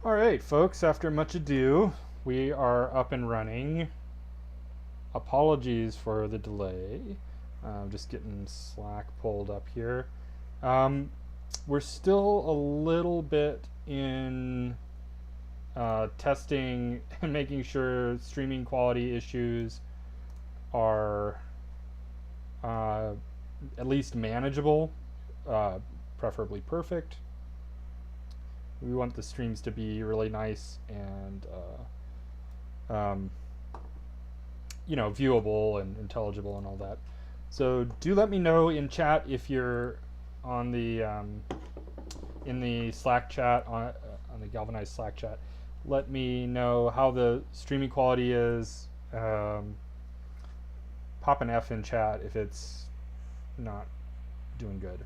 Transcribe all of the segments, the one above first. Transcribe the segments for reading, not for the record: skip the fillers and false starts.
All right, folks, after much ado, we are up and running. Apologies for the delay. Just getting Slack pulled up here. Um, we're still a little bit in testing and making sure streaming quality issues are uh, at least manageable, uh, preferably perfect. We want the streams to be really nice and um, viewable and intelligible and all that. So do let me know in chat if you're on the in the Slack chat on the Galvanize Slack chat. Let me know how the streaming quality is. Pop an F in chat if it's not doing good.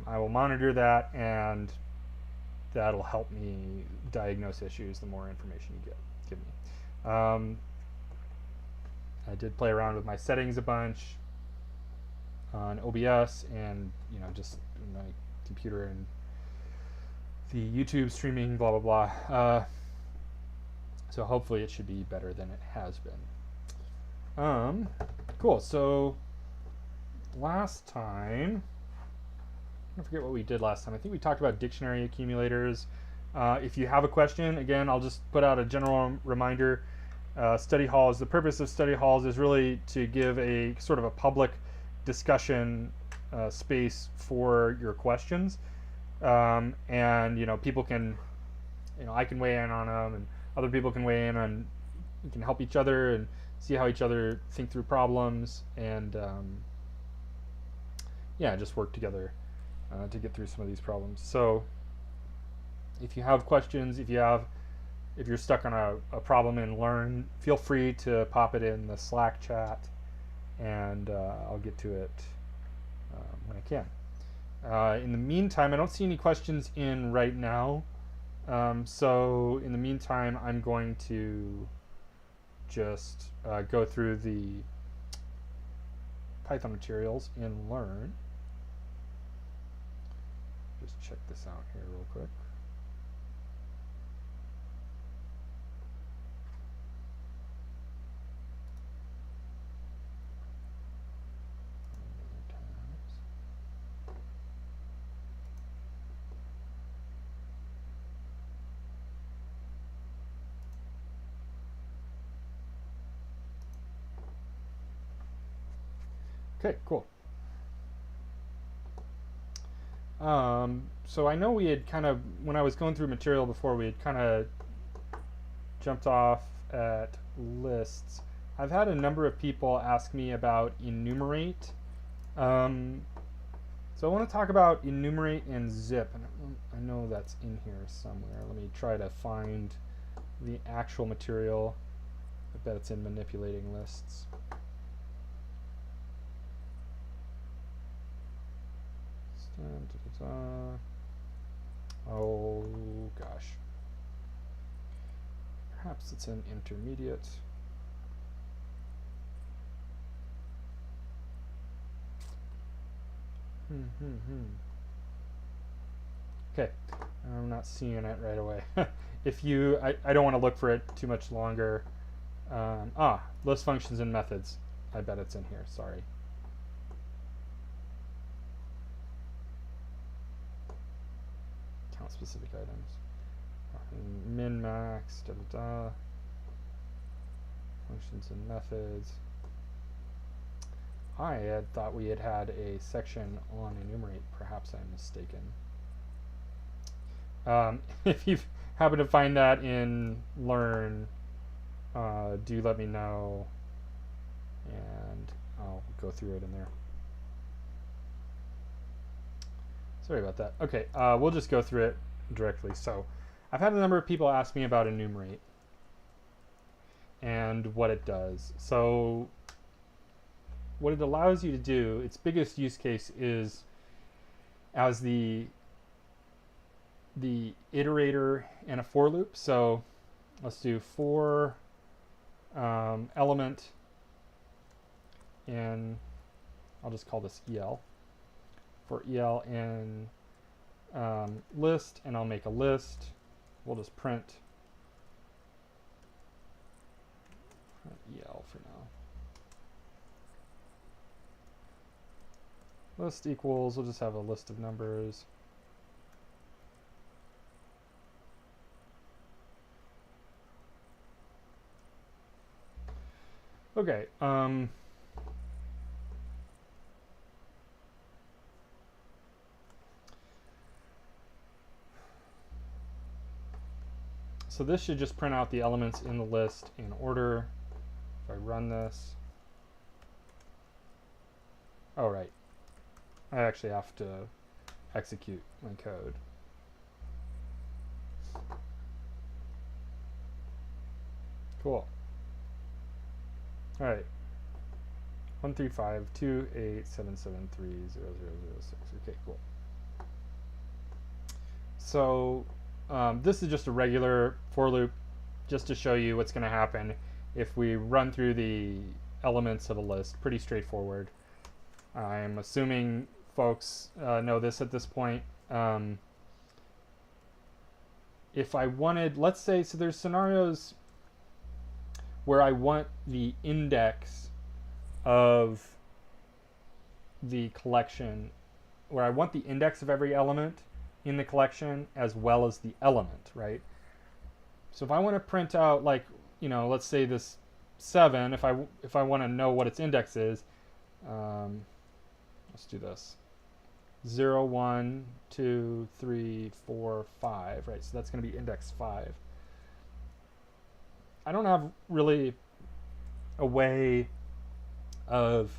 I will monitor that, and that'll help me diagnose issues the more information you give me. I did play around with my settings a bunch on OBS and just my computer and the YouTube streaming, blah blah blah. So hopefully it should be better than it has been. Cool. So last time, I forget what we did last time. I think we talked about dictionary accumulators. If you have a question, again, I'll just put out a general reminder. Study halls. The purpose of study halls is really to give a sort of a public discussion space for your questions, and people can, I can weigh in on them, and other people can weigh in on. We can help each other and see how each other think through problems, and just work together to get through some of these problems. So, if you have questions, if you're stuck on a problem in Learn, feel free to pop it in the Slack chat, and I'll get to it when I can. In the meantime, I don't see any questions in right now. So in the meantime, I'm going to just go through the Python materials in Learn. Just check this out here real quick. Okay, cool. So I know we had kind of, when I was going through material before, we had kind of jumped off at lists. I've had a number of people ask me about enumerate. So I want to talk about enumerate and zip, and I know that's in here somewhere. Let me try to find the actual material. I bet it's in manipulating lists. Oh gosh. Perhaps it's an intermediate. Okay, I'm not seeing it right away. If you, I don't want to look for it too much longer. List functions and methods. I bet it's in here, sorry. Count specific items. Min, max, functions and methods. I had thought we had had a section on enumerate. Perhaps I'm mistaken. If you happen to find that in Learn, do let me know, and I'll go through it in there. Sorry about that. Okay, we'll just go through it directly. So I've had a number of people ask me about enumerate and what it does. So what it allows you to do, its biggest use case is as the iterator in a for loop. So let's do for element in, I'll just call this EL, for EL in list, and I'll make a list we'll just print EL for now. List equals, we'll just have a list of numbers. Okay. So this should just print out the elements in the list in order. If I run this. Oh, right. I actually have to execute my code. Cool. All right. 1352877300006. Okay, cool. So this is just a regular for loop, just to show you what's going to happen if we run through the elements of a list. Pretty straightforward. I'm assuming folks know this at this point. If I wanted, let's say, so there's scenarios where I want the index of the collection, where I want the index of every element in the collection as well as the element, right? So if I want to print out, like, you know, let's say this 7, if I want to know what its index is, let's do this. 0, 1, 2, 3, 4, 5, right? So that's going to be index 5. I don't have really a way of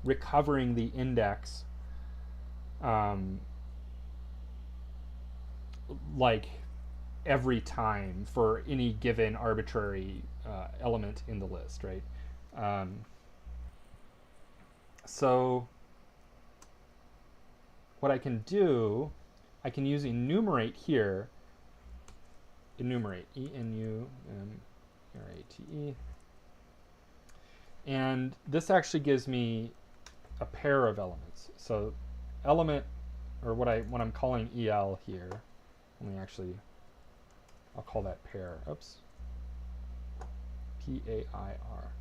recovering the index like every time for any given arbitrary element in the list, right? So what I can do, I can use enumerate here. Enumerate, E-N-U-M-R-A-T-E. And this actually gives me a pair of elements. So element, or what I'm calling EL here, let me actually, I'll call that pair. Oops. P-A-I-R.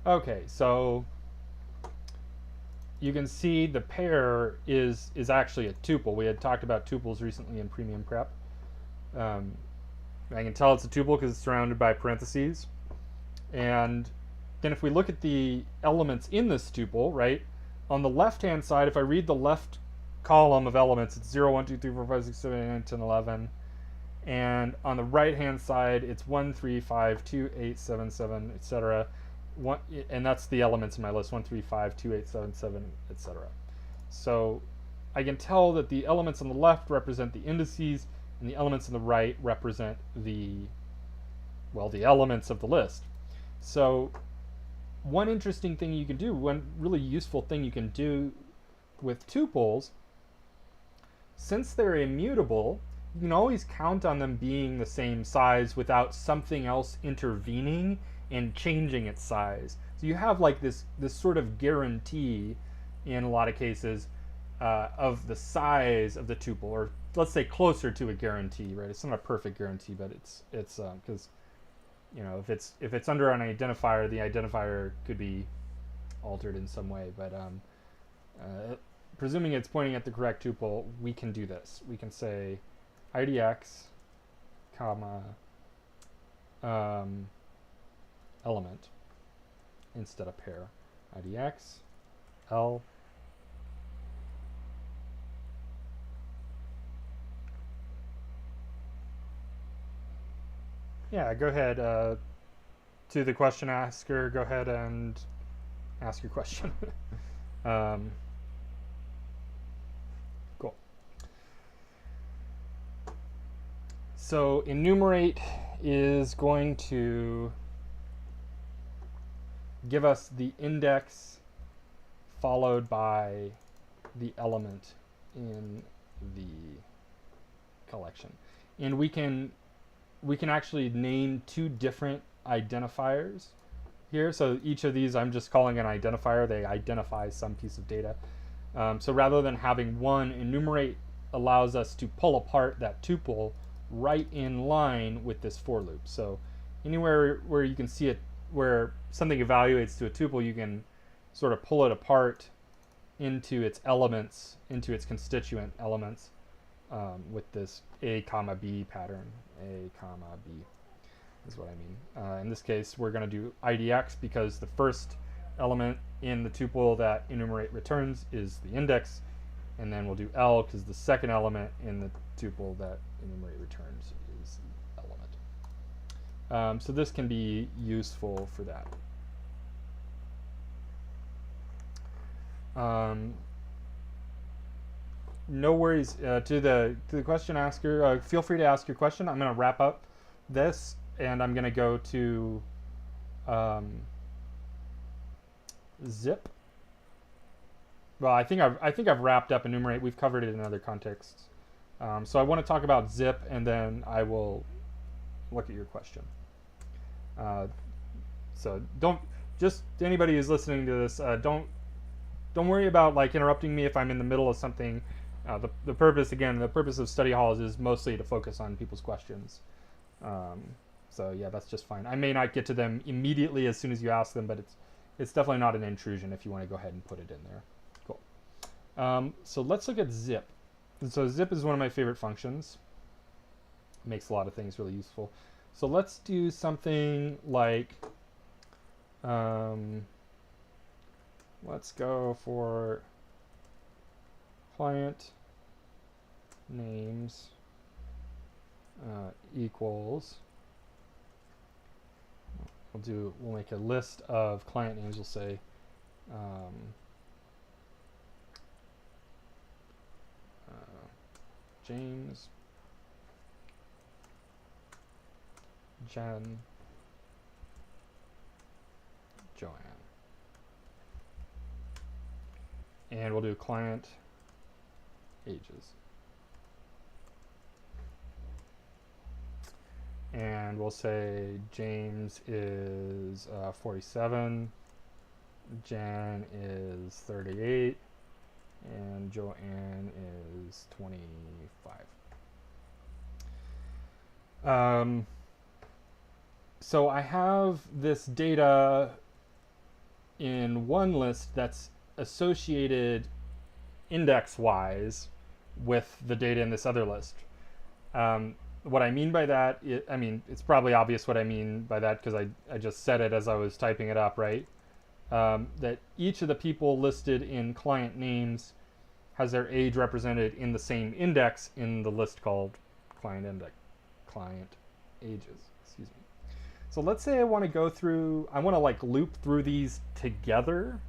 Okay, so you can see the pair is actually a tuple. We had talked about tuples recently in Premium Prep. I can tell it's a tuple because it's surrounded by parentheses. And then if we look at the elements in this tuple, right, on the left-hand side, if I read the left column of elements, it's 0, 1, 2, 3, 4, 5, 6, 7, 8, 9, 10, 11. And on the right-hand side, it's 1, 3, 5, 2, 8, 7, 7, etc. And that's the elements in my list, 1, 3, 5, 2, 8, 7, 7, etc. So I can tell that the elements on the left represent the indices, and the elements on the right represent the elements of the list. So one interesting thing you can do, one really useful thing you can do with tuples, since they're immutable, you can always count on them being the same size without something else intervening and changing its size. So you have like this sort of guarantee in a lot of cases of the size of the tuple, or let's say closer to a guarantee, right? It's not a perfect guarantee, but it's because you know, if it's under an identifier, the identifier could be altered in some way. But presuming it's pointing at the correct tuple, we can do this. We can say IDX, comma, element instead of pair. IDX, L. Yeah, go ahead. To the question asker, go ahead and ask your question. Cool. So enumerate is going to give us the index followed by the element in the collection. And we can actually name two different identifiers here. So each of these I'm just calling an identifier. They identify some piece of data. So rather than having one, enumerate allows us to pull apart that tuple right in line with this for loop. So anywhere where you can see it, where something evaluates to a tuple, you can sort of pull it apart into its elements, into its constituent elements, with this A comma B pattern. A comma B is what I mean. In this case, we're going to do IDX because the first element in the tuple that enumerate returns is the index, and then we'll do L because the second element in the tuple that enumerate returns is the element. So this can be useful for that. No worries to the question asker. Feel free to ask your question. I'm going to wrap up this, and I'm going to go to zip. Well, I think I've wrapped up enumerate. We've covered it in other contexts. So I want to talk about zip, and then I will look at your question. So don't, just anybody who's listening to this, don't worry about like interrupting me if I'm in the middle of something. The purpose of study halls is mostly to focus on people's questions. So yeah, that's just fine. I may not get to them immediately as soon as you ask them, but it's definitely not an intrusion if you want to go ahead and put it in there. Cool. So let's look at zip. And so zip is one of my favorite functions. It makes a lot of things really useful. So let's do something like, let's go for client names equals, we'll make a list of client names. We'll say James, Jen, Joanne. And we'll do client ages. And we'll say James is 47, Jen is 38, and Joanne is 25. So I have this data in one list that's associated index-wise with the data in this other list. What I mean by that, it's probably obvious what I mean by that because I just said it as I was typing it up, right? That each of the people listed in client names has their age represented in the same index in the list called client ages, excuse me. So let's say I want to go through, I want to like loop through these together.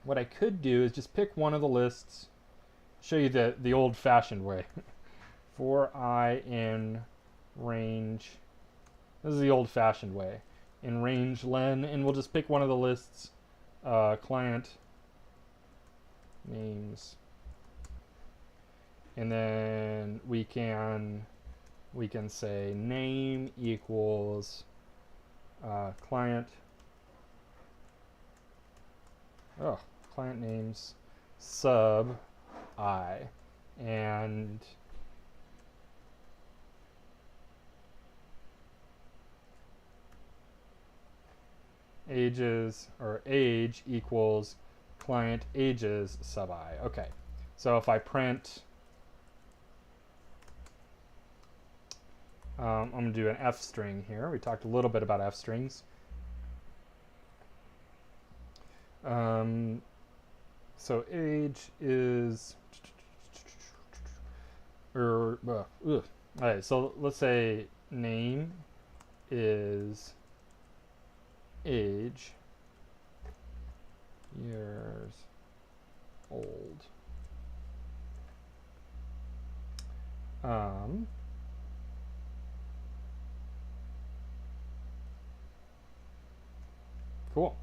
What I could do is just pick one of the lists, show you the old-fashioned way. For I in range, this is the old-fashioned way, in range len, and we'll just pick one of the lists, client names, and then we can say name equals client names sub I, and ages, or age equals client ages sub I. Okay, so if I print, I'm going to do an F string here. We talked a little bit about F strings. So age is, alright, so let's say name is age years old. Cool.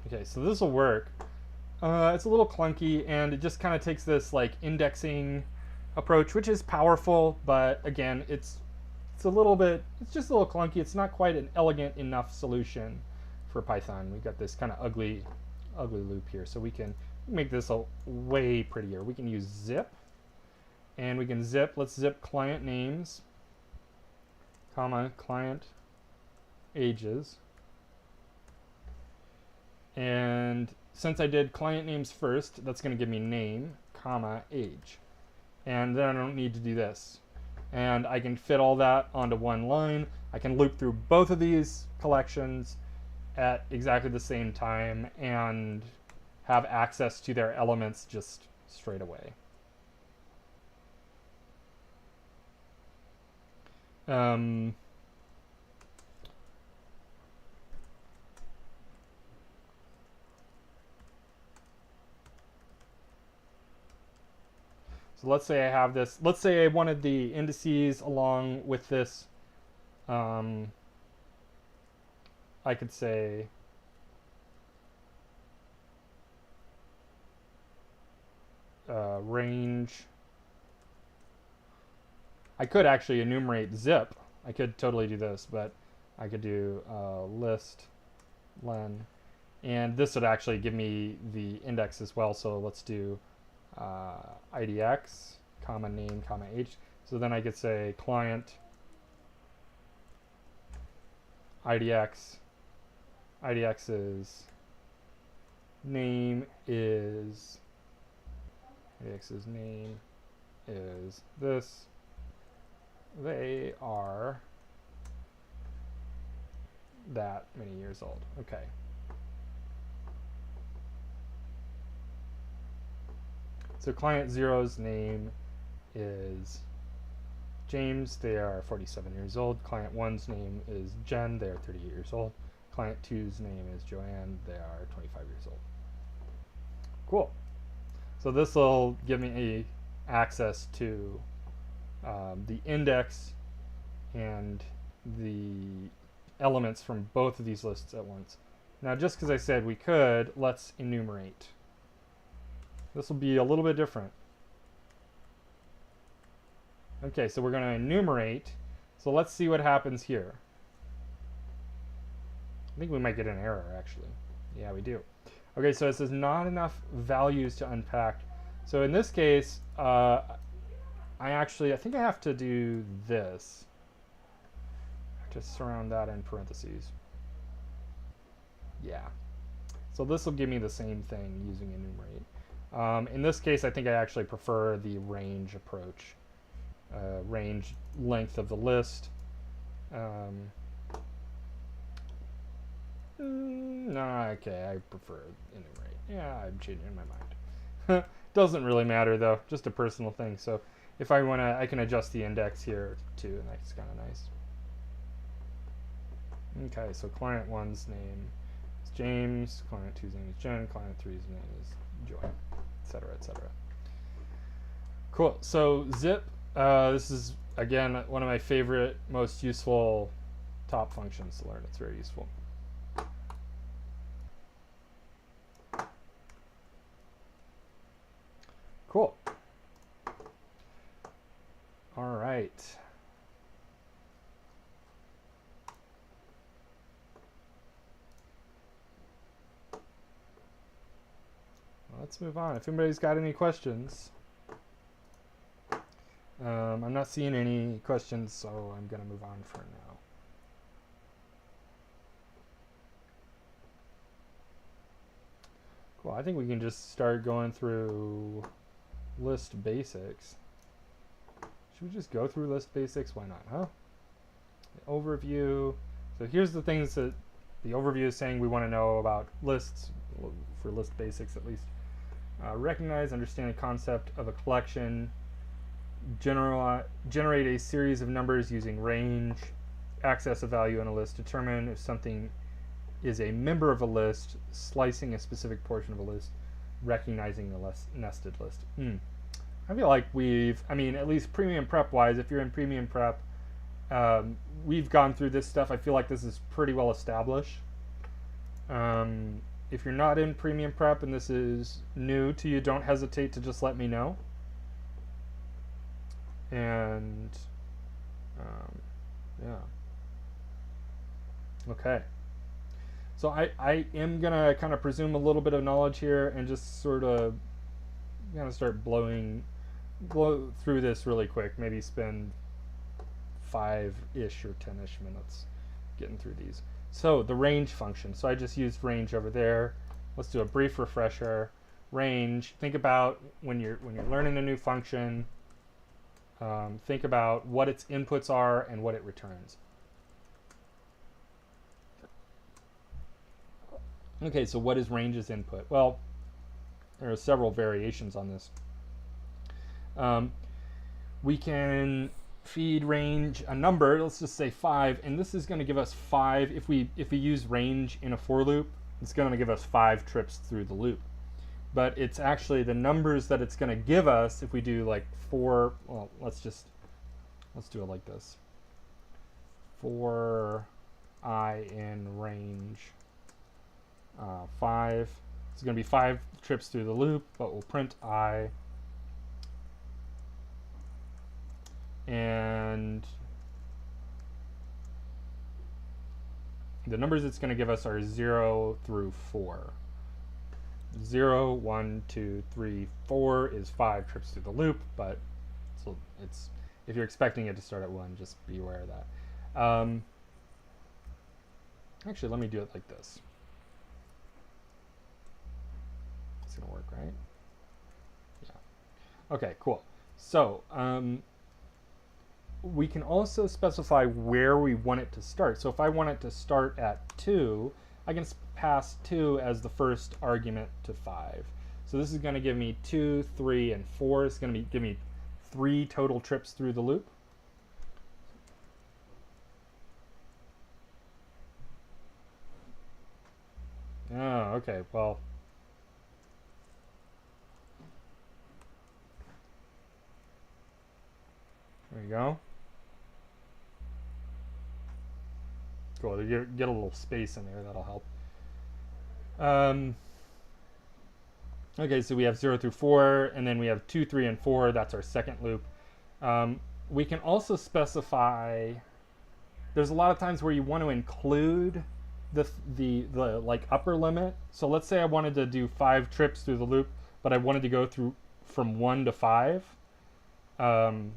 Okay, so this will work. It's a little clunky, and it just kind of takes this like indexing approach, which is powerful, but again, it's just a little clunky. It's not quite an elegant enough solution for Python. We've got this kind of ugly loop here. So we can make this a way prettier. We can use zip, and we can zip, let's zip client names, comma, client ages. And since I did client names first, that's going to give me name, comma, age. And then I don't need to do this. And I can fit all that onto one line. I can loop through both of these collections at exactly the same time and have access to their elements just straight away. So let's say I have this, let's say I wanted the indices along with this, I could say range. I could actually enumerate zip. I could totally do this, but I could do list len, and this would actually give me the index as well. So let's do idx, comma name, comma age. So then I could say client idx. IDX's name is this. They are that many years old. Okay. So client 0's name is James. They are 47 years old. Client 1's name is Jen. They are 38 years old. Client 2's name is Joanne. They are 25 years old. Cool. So this will give me access to the index and the elements from both of these lists at once. Now, just because I said we could, let's enumerate. This will be a little bit different. Okay, so we're going to enumerate. So let's see what happens here. I think we might get an error, actually. Yeah, we do. Okay, so it says not enough values to unpack. So in this case, I think I have to do this. Just surround that in parentheses. Yeah. So this will give me the same thing using enumerate. In this case, I think I actually prefer the range approach. Range length of the list. No, okay, I prefer enumerate. Yeah, I'm changing my mind. Doesn't really matter though, just a personal thing. So if I want to, I can adjust the index here too, and that's kind of nice. Okay, so client 1's name is James, client 2's name is Jen, client 3's name is Joy, etc., etc. Cool. So zip, this is again one of my favorite, most useful top functions to learn. It's very useful. Cool. All right. Let's move on. If anybody's got any questions, I'm not seeing any questions, so I'm going to move on for now. Cool. I think we can just start going through list basics. Should we just go through list basics? Why not, huh? The overview. So here's the things that the overview is saying we want to know about lists, for list basics at least. Recognize, understand the concept of a collection, generate a series of numbers using range, access a value in a list, determine if something is a member of a list, slicing a specific portion of a list, recognizing the nested list. I feel like at least premium prep wise, if you're in premium prep, we've gone through this stuff. I feel like this is pretty well established. If you're not in premium prep and this is new to you, don't hesitate to just let me know. And yeah. Okay. So I am gonna kind of presume a little bit of knowledge here and just sort of kind of start blow through this really quick. Maybe spend 5-ish or 10-ish minutes getting through these. So the range function. So I just used range over there. Let's do a brief refresher. Range. Think about when you're learning a new function. Think about what its inputs are and what it returns. Okay, so what is range's input? Well, there are several variations on this. We can feed range a number, let's just say 5, and this is going to give us 5. If we use range in a for loop, it's going to give us 5 trips through the loop. But it's actually the numbers that it's going to give us if we do like 4. Well, let's do it like this. For I in range 5. It's going to be 5 trips through the loop, but we'll print I. And the numbers it's going to give us are 0 through 4. 0, 1, 2, 3, 4 is 5 trips through the loop, but so it's, if you're expecting it to start at 1, just be aware of that. Actually, let me do it like this. It's going to work, right? Yeah. Okay, cool. So, we can also specify where we want it to start. So if I want it to start at 2, I can pass 2 as the first argument to 5. So this is going to give me 2, 3, and 4. It's going to give me 3 total trips through the loop. Oh, okay, well. There you go. Cool, get a little space in there, that'll help. Okay, so we have 0 through 4, and then we have 2, 3, and 4. That's our second loop. We can also specify, there's a lot of times where you want to include the like upper limit. So let's say I wanted to do 5 trips through the loop, but I wanted to go through from 1 to 5. 1,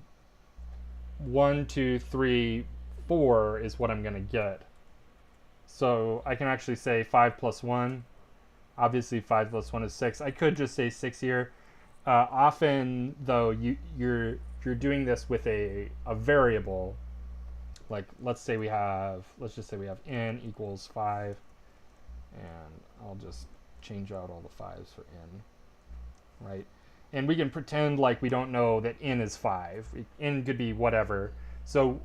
2, 3, 4 is what I'm going to get. So I can actually say 5 plus 1. Obviously 5 plus 1 is 6. I could just say 6 here. Often though, you're doing this with a variable. Like let's just say we have n equals 5, and I'll just change out all the 5s for n, right? And we can pretend like we don't know that n is 5. N could be whatever. So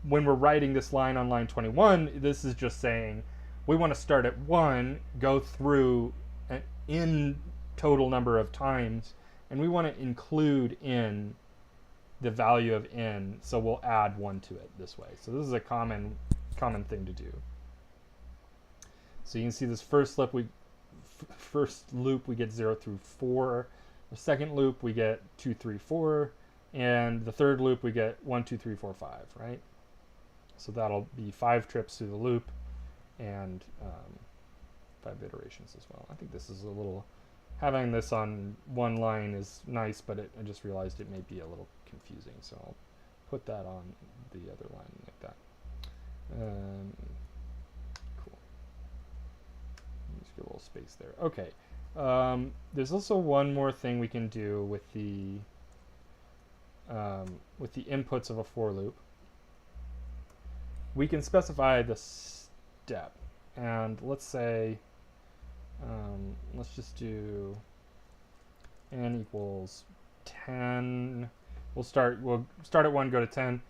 when we're writing this line on line 21, this is just saying we want to start at 1, go through an n total number of times, and we want to include in the value of n, so we'll add 1 to it this way. So this is a common thing to do. So you can see this first loop we get 0 through 4. The second loop we get 2, 3, 4, and the third loop we get 1, 2, 3, 4, 5, right? So that'll be 5 trips through the loop and 5 iterations as well. I think this is a little, having this on one line is nice, but I just realized it may be a little confusing, so I'll put that on the other line like that. Cool. Just get a little space there. Okay. There's also one more thing we can do with the inputs of a for loop. We can specify the step, and let's say let's just do n equals 10. We'll start at 1, go to 10,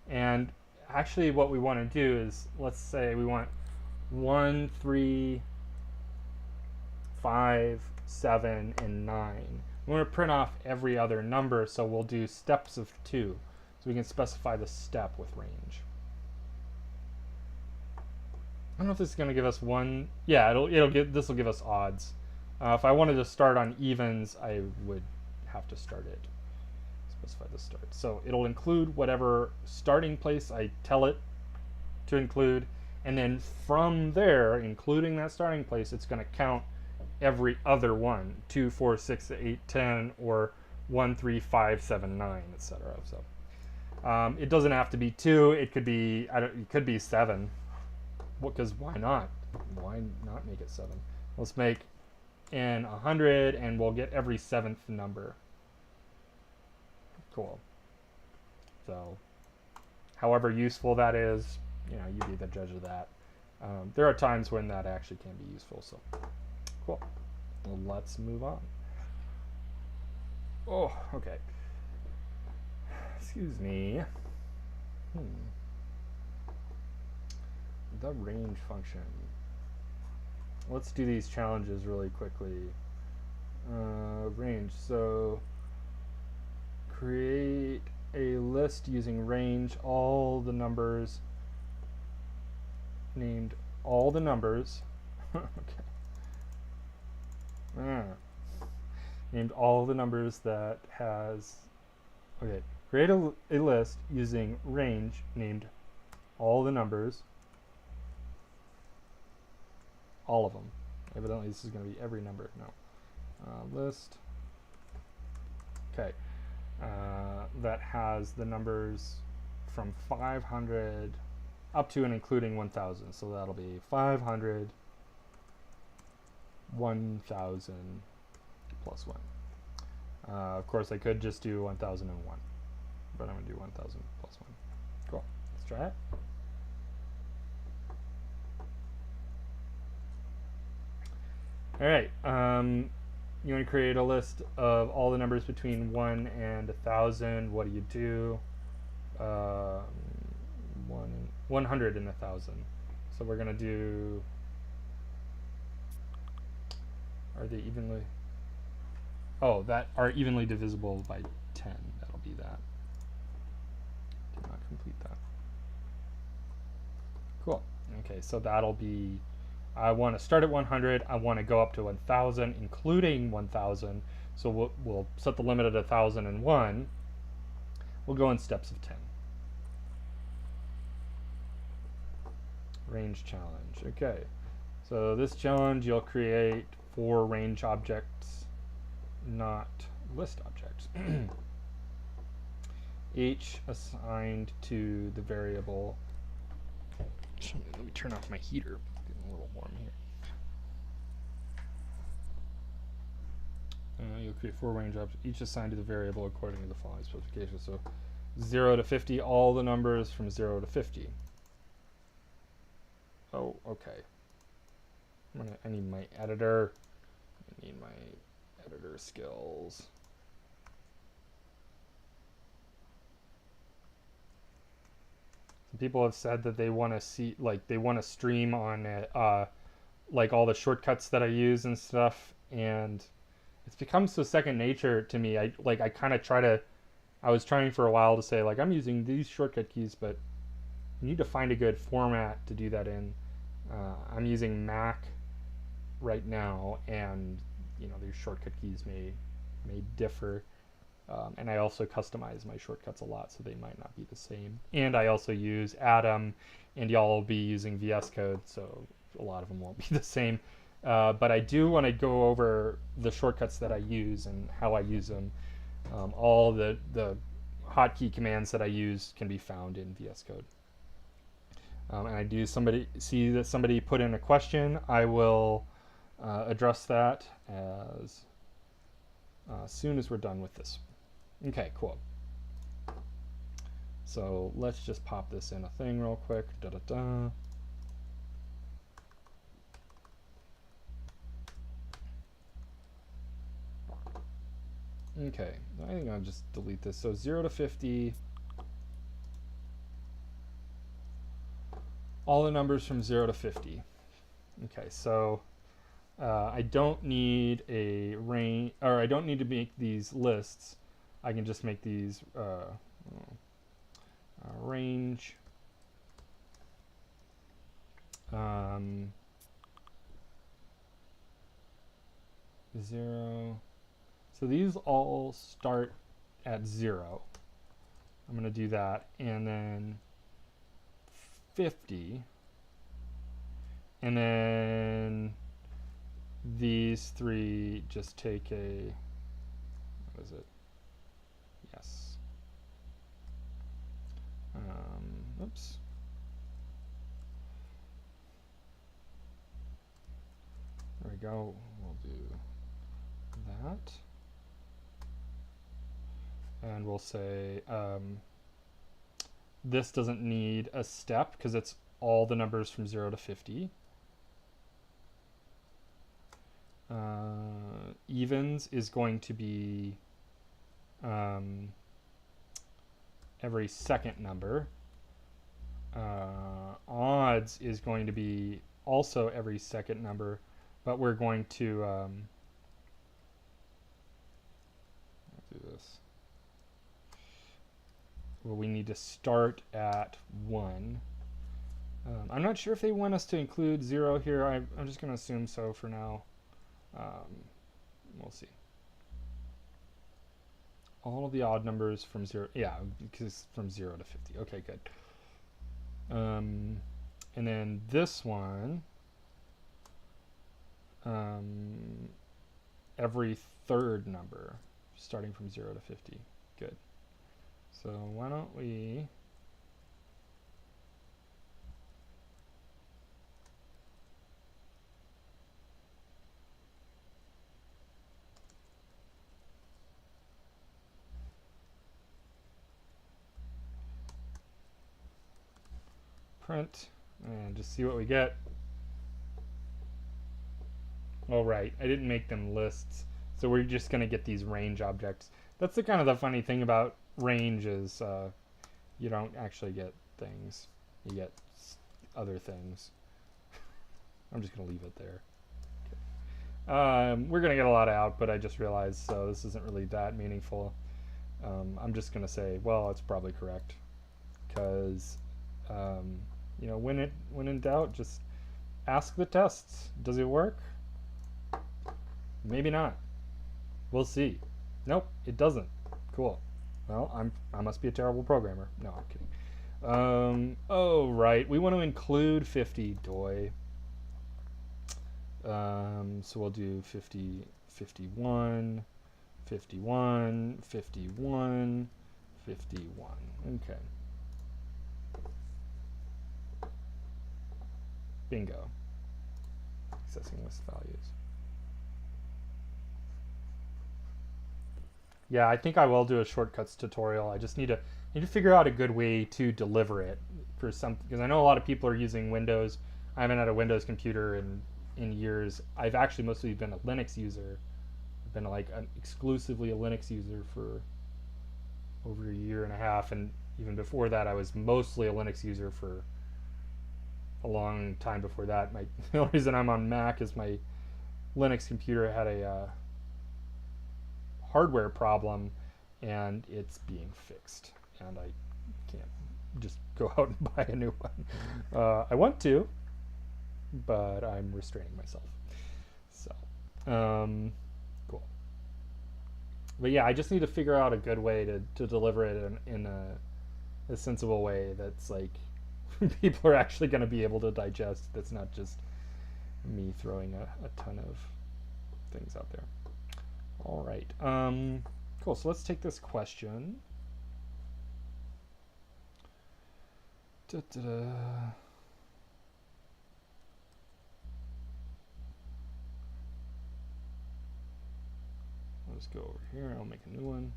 and actually what we want to do is, let's say we want 1, 3, 5, 7, and 9. We want to print off every other number, so we'll do steps of 2. So we can specify the step with range. I don't know if this is going to give us 1. Yeah, this will give us odds. If I wanted to start on evens, I would have to start it. Specify the start. So it'll include whatever starting place I tell it to include, And then from there, including that starting place, it's going to count every other one, 2, 4, 6, 8, 10, or 1, 3, 5, 7, 9, etc. So it doesn't have to be 2. It could be it could be 7. Because why not? Why not make it 7? Let's make in 100, and we'll get every 7th number. Cool. So, however useful that is, you be the judge of that. There are times when that actually can be useful. So, cool. Well, let's move on. Oh, okay. Excuse me. The range function. Let's do these challenges really quickly. Range. So create a list using range, all the numbers named all the numbers. Okay. Named all the numbers that has. Okay. Create a list using range named all the numbers. All of them. Evidently, this is going to be every number. No. List. Okay. That has the numbers from 500 up to and including 1,000. So that'll be 500, 1,000 plus 1. Of course, I could just do 1,001, but I'm going to do 1,000 plus 1. Cool. Let's try it. All right, you want to create a list of all the numbers between 1 and 1,000. What do? 100 and 1,000. So we're going to do, are they evenly? Oh, that are evenly divisible by 10. That'll be that. Did not complete that. Cool. Okay, so that'll be, I want to start at 100. I want to go up to 1,000, including 1,000. So we'll set the limit at 1,001. We'll go in steps of 10. Range challenge. Okay. So this challenge, you'll create 4 range objects, not list objects. Each assigned to the variable. Let me turn off my heater. A little warm here. You'll create 4 range objects, each assigned to the variable according to the following specification. So 0 to 50, all the numbers from 0 to 50. Oh, okay. I need my editor. I need my editor skills. Some people have said that they want to see, they want to stream on like all the shortcuts that I use and stuff, and it's become so second nature to me. I kind of I was trying for a while to say, I'm using these shortcut keys, but you need to find a good format to do that in. I'm using Mac right now, and these shortcut keys may differ. And I also customize my shortcuts a lot, so they might not be the same. And I also use Atom, and y'all will be using VS Code, so a lot of them won't be the same. But I do want to go over the shortcuts that I use and how I use them. All the hotkey commands that I use can be found in VS Code. And I do see that somebody put in a question. I will address that as soon as we're done with this. Okay, cool. So let's just pop this in a thing real quick. Okay, I think I'll just delete this. So 0 to 50. All the numbers from 0 to 50. Okay, so I don't need a range, or I don't need to make these lists. I can just make these range. 0. So these all start at 0. I'm going to do that, and then 50 And then these three just take a, what is it? Yes. Oops. There we go. We'll do that. And we'll say this doesn't need a step because it's all the numbers from 0 to 50. Evens is going to be every second number. Odds is going to be also every second number, but we're going to do this. Well, we need to start at 1. I'm not sure if they want us to include 0 here. I'm just going to assume so for now. We'll see. All of the odd numbers from 0, yeah, because from 0 to 50. Okay, good. And then this one, every third number, starting from 0 to 50. Good. So why don't we print and just see what we get. Oh, right, I didn't make them lists, so we're just going to get these range objects. That's the kind of the funny thing about range is you don't actually get things, you get other things. I'm just going to leave it there. Okay. We're going to get a lot of output, I just realized, so this isn't really that meaningful. I'm just going to say, well, it's probably correct, because you know, when in doubt, just ask the tests. Does it work? Maybe not. We'll see. Nope, it doesn't. Cool. Well, I must be a terrible programmer. No, I'm kidding. Oh, right. We want to include 50 doi. So we'll do 50, 51, 51, 51, 51. Okay. Bingo. Accessing list values. Yeah, I think I will do a shortcuts tutorial. I just need to figure out a good way to deliver it for some, because I know a lot of people are using Windows. I haven't had a Windows computer in years. I've actually mostly been a Linux user. I've been like exclusively a Linux user for over a year and a half, and even before that I was mostly a Linux user for a long time before that. The only reason I'm on Mac is my Linux computer had a hardware problem, and it's being fixed, and I can't just go out and buy a new one. I want to, but I'm restraining myself. So, cool. But yeah, I just need to figure out a good way to deliver it in a sensible way that's like people are actually going to be able to digest. That's not just me throwing a ton of things out there. All right. Cool. So let's take this question. Let's go over here. I'll make a new one.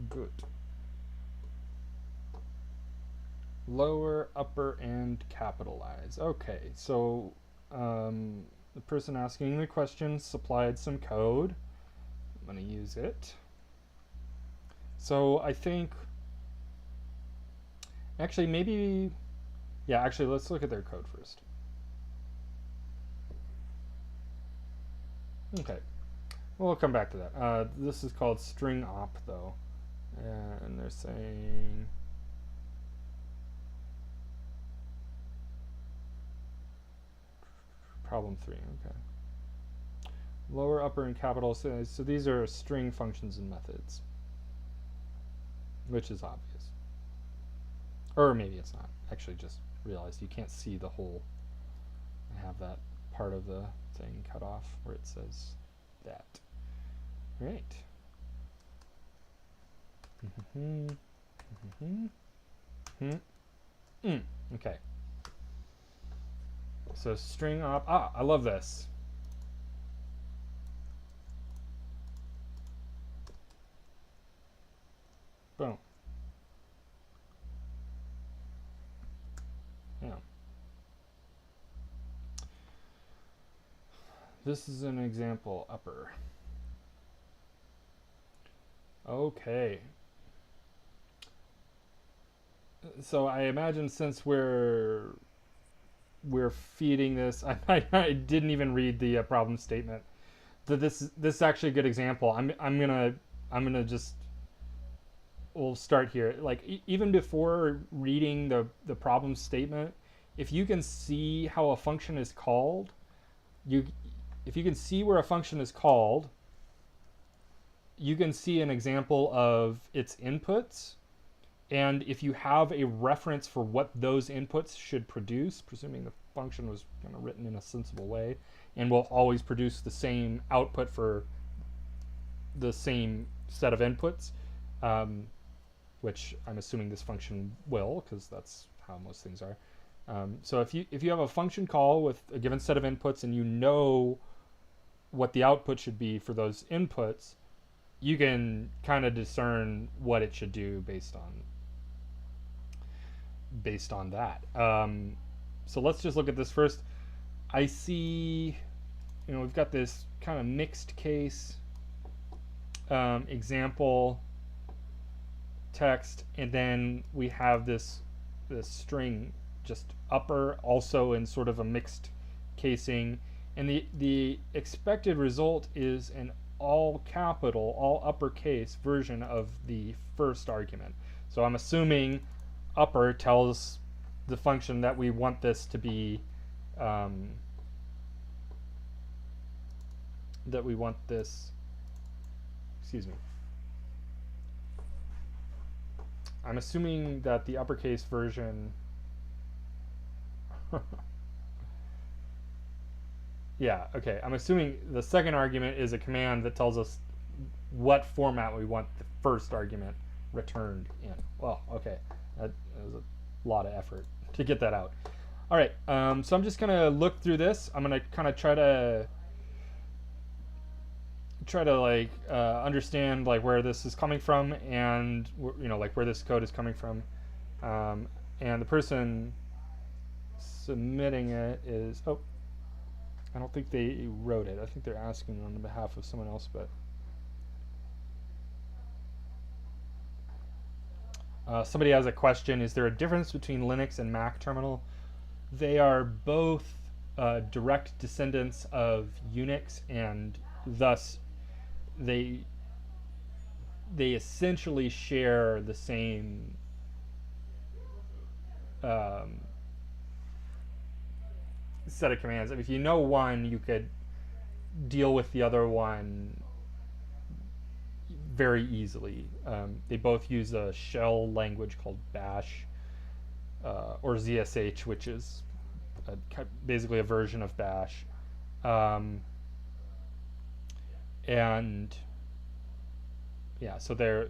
Good. Lower, upper, and capitalize. Okay. So the person asking the question supplied some code. I'm going to use it. So I think, actually maybe, yeah, actually let's look at their code first. Okay, we'll come back to that. This is called string op though, and they're saying problem 3, okay. Lower, upper, and capital. So these are string functions and methods, which is obvious. Or maybe it's not. Actually, just realized you can't see the whole. I have that part of the thing cut off where it says that. Right. Okay. So string up. I love this. Boom. Yeah. This is an example, upper. Okay. So I imagine since we're feeding this, I didn't even read the problem statement. That this is actually a good example. I'm gonna just, we'll start here. Like even before reading the problem statement, if you can see how a function is called, if you can see where a function is called, you can see an example of its inputs. And if you have a reference for what those inputs should produce, presuming the function was kind of written in a sensible way, and will always produce the same output for the same set of inputs, which I'm assuming this function will, because that's how most things are. So if you have a function call with a given set of inputs and you know what the output should be for those inputs, you can kind of discern what it should do based on that. So let's just look at this first. I see, we've got this kind of mixed case example text, and then we have this string just upper, also in sort of a mixed casing, and the expected result is an all capital, all uppercase version of the first argument. So I'm assuming upper tells the function that we want this to be, that we want this, excuse me. I'm assuming that the uppercase version yeah, okay. I'm assuming the second argument is a command that tells us what format we want the first argument returned in. Well, okay. That was a lot of effort to get that out. All right, so I'm just going to look through this. I'm going to kind of try to like understand like where this is coming from, and like where this code is coming from. And the person submitting it is, oh, I don't think they wrote it. I think they're asking on behalf of someone else, but somebody has a question. Is there a difference between Linux and Mac terminal? They are both direct descendants of Unix, and thus they essentially share the same set of commands. I mean, if you know one, you could deal with the other one very easily. They both use a shell language called Bash, or ZSH, which is basically a version of Bash. And yeah, so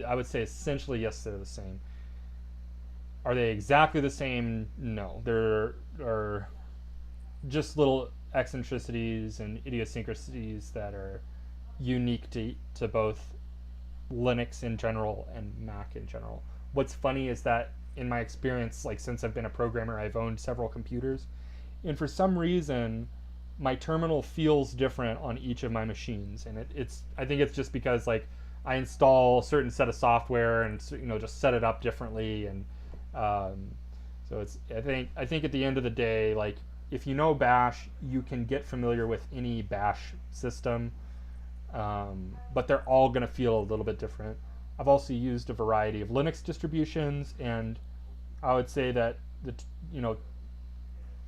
I would say essentially yes, they're the same. Are they exactly the same? No. There are just little eccentricities and idiosyncrasies that are unique to both Linux in general and Mac in general. What's funny is that in my experience, like since I've been a programmer, I've owned several computers, and for some reason my terminal feels different on each of my machines, and I think it's just because like I install a certain set of software and just set it up differently, and so it's I think at the end of the day, like if you know Bash, you can get familiar with any Bash system, but they're all going to feel a little bit different. I've also used a variety of Linux distributions, and I would say that the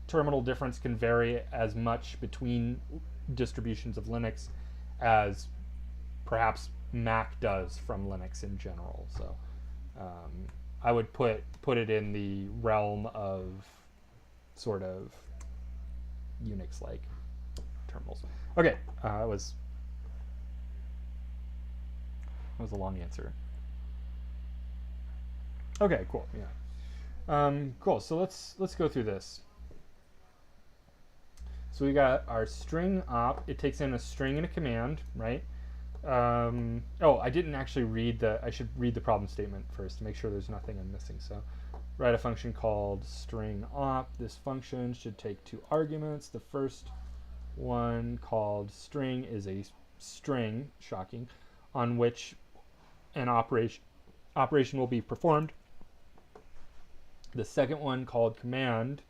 terminal difference can vary as much between distributions of Linux as perhaps Mac does from Linux in general. So I would put it in the realm of sort of Unix-like terminals. Okay, that was a long answer. Okay, cool. Yeah. Cool. So let's go through this. So we got our string op. It takes in a string and a command, right? Oh, I didn't actually read I should read the problem statement first to make sure there's nothing I'm missing. So write a function called string op. This function should take 2 arguments. The first one, called string, is a string, shocking, on which an operation will be performed. The second one, called command,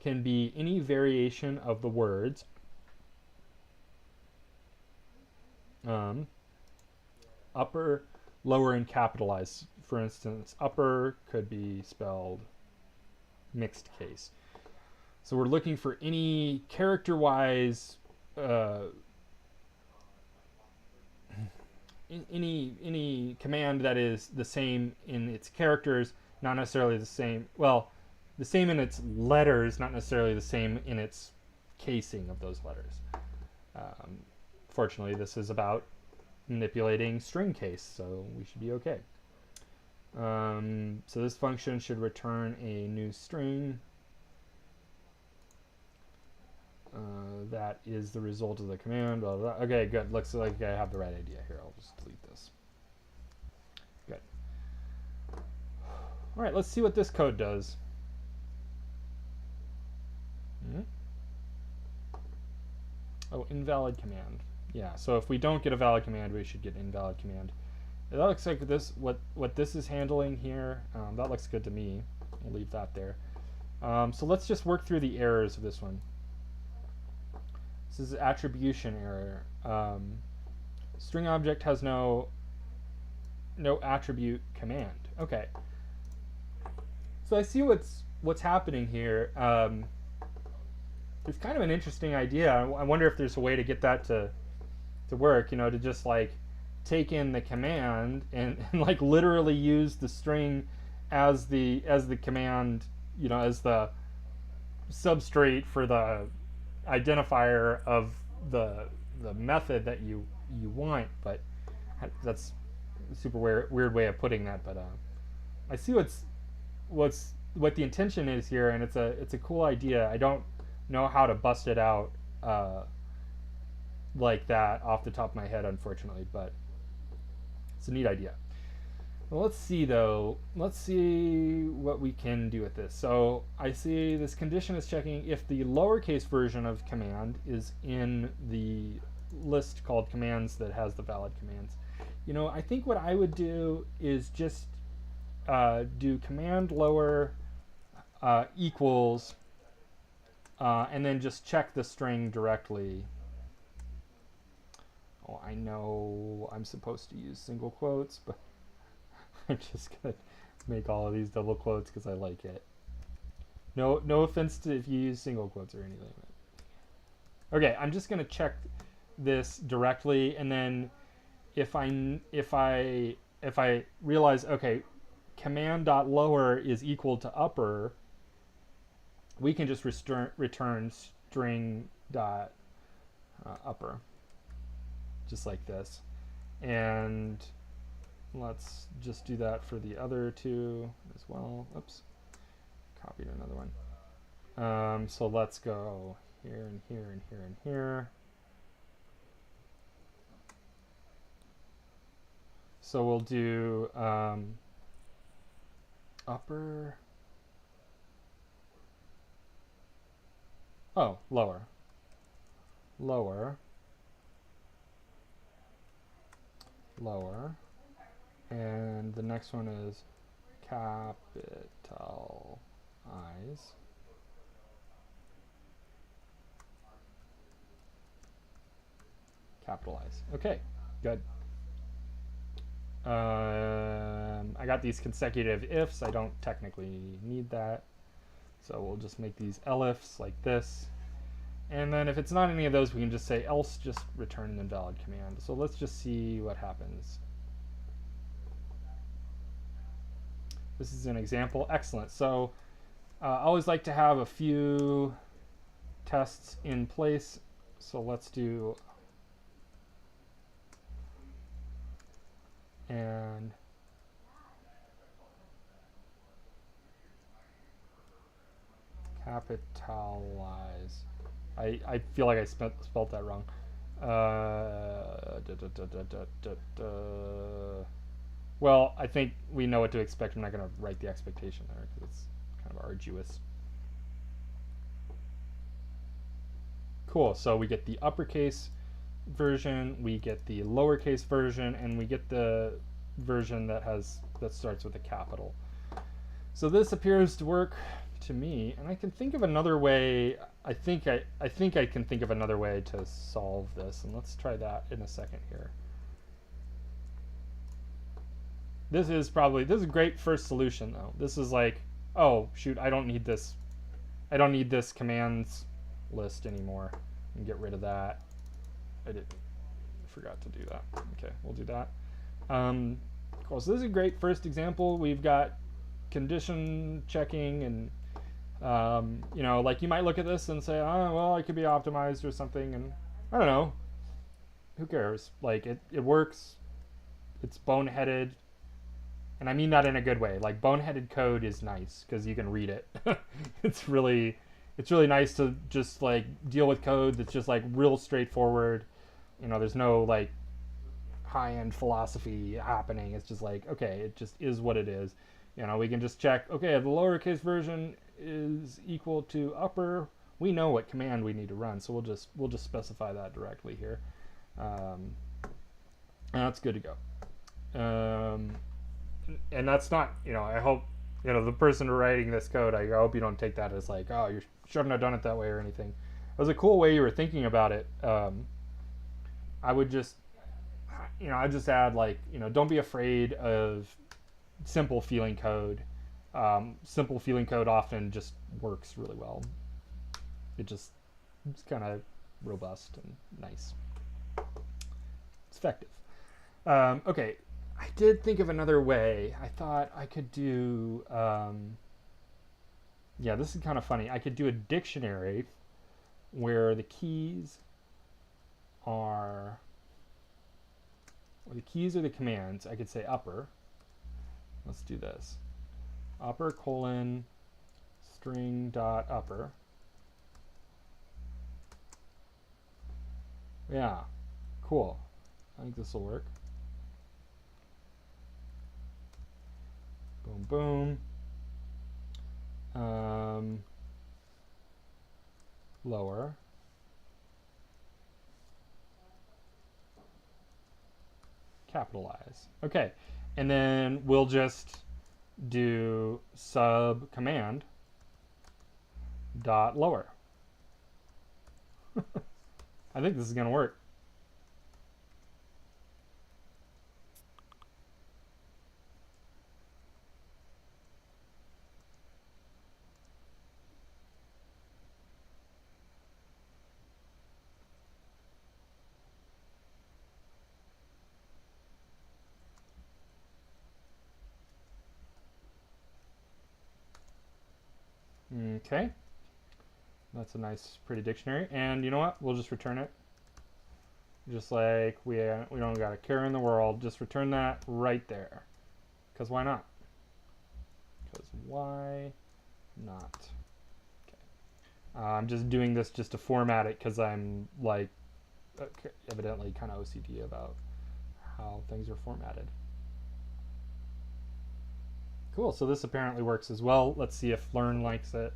can be any variation of the words upper, lower, and capitalized. For instance, upper could be spelled mixed case. So we're looking for any character-wise any command that is the same in its characters, not necessarily the same. Well, the same in its letters, not necessarily the same in its casing of those letters. Fortunately, this is about manipulating string case, so we should be okay. So this function should return a new string that is the result of the command. Blah, blah, blah. Okay, good. Looks like I have the right idea here. I'll just delete this. Good. All right, let's see what this code does. Oh, invalid command. Yeah, so if we don't get a valid command, we should get invalid command. That looks like this. What this is handling here, that looks good to me. I'll leave that there. So let's just work through the errors of this one. This is attribution error. String object has no attribute command. Okay. So I see what's happening here. It's kind of an interesting idea. I wonder if there's a way to get that to work. You know, to just like take in the command and like literally use the string as the command. You know, as the substrate for the identifier of the method that you want. But that's a super weird way of putting that. But I see what the intention is here, and it's a cool idea. I don't know how to bust it out like that off the top of my head, unfortunately, but it's a neat idea. Well, let's see though. Let's see what we can do with this. So I see this condition is checking if the lowercase version of command is in the list called commands that has the valid commands. You know, I think what I would do is just do command lower equals and then just check the string directly. Oh, I know I'm supposed to use single quotes, but I'm just gonna make all of these double quotes because I like it. No offense to if you use single quotes or anything. Okay, I'm just gonna check this directly, and then if I realize, okay, command.lower is equal to upper, we can just return string.upper, just like this. And let's just do that for the other two as well. Oops, copied another one. So let's go here and here and here and here. So we'll do upper. Oh, lower. Lower. Lower. And the next one is capitalize. Capitalize. Okay, good. I got these consecutive ifs. I don't technically need that. So we'll just make these elifs like this. And then if it's not any of those, we can just say else, just return an invalid command. So let's just see what happens. This is an example. Excellent. So I always like to have a few tests in place. So let's do and capitalize. I feel like I spelled that wrong. Well, I think we know what to expect. I'm not going to write the expectation there because it's kind of arduous. Cool. So we get the uppercase version, we get the lowercase version, and we get the version that starts with a capital. So this appears to work to me, and I can think of another way. I think I can think of another way to solve this, and let's try that in a second here. This is a great first solution though. This is like, oh shoot, I don't need this commands list anymore, and get rid of that. I forgot to do that. Okay, we'll do that. Cool. So this is a great first example. We've got condition checking, and you know, like you might look at this and say, oh well, it could be optimized or something, and I don't know. Who cares? Like it works. It's boneheaded, and I mean that in a good way. Like boneheaded code is nice because you can read it. It's really nice to just like deal with code that's just like real straightforward. You know, there's no like high-end philosophy happening. It's just like, okay, it just is what it is. You know, we can just check, okay, the lowercase version is equal to upper. We know what command we need to run, so we'll just specify that directly here. And that's good to go. And that's not, you know, I hope, you know, the person writing this code, I hope you don't take that as like, oh, you shouldn't have done it that way or anything. It was a cool way you were thinking about it. I would just, you know, I just add like, you know, don't be afraid of simple feeling code. Simple feeling code often just works really well. It's kind of robust and nice. It's effective. Okay, I did think of another way. I thought I could do, yeah, this is kind of funny. I could do a dictionary where the keys are the commands. I could say upper. Let's do this. Upper colon string dot upper. Yeah, cool. I think this will work. Boom, boom. Lower. Capitalize. Okay, and then we'll just do sub command dot lower. I think this is going to work. Okay, that's a nice, pretty dictionary. And you know what? We'll just return it. Just like we don't got a care in the world. Just return that right there. Because why not? Because why not? Okay. I'm just doing this just to format it because I'm like evidently kind of OCD about how things are formatted. Cool, so this apparently works as well. Let's see if Learn likes it.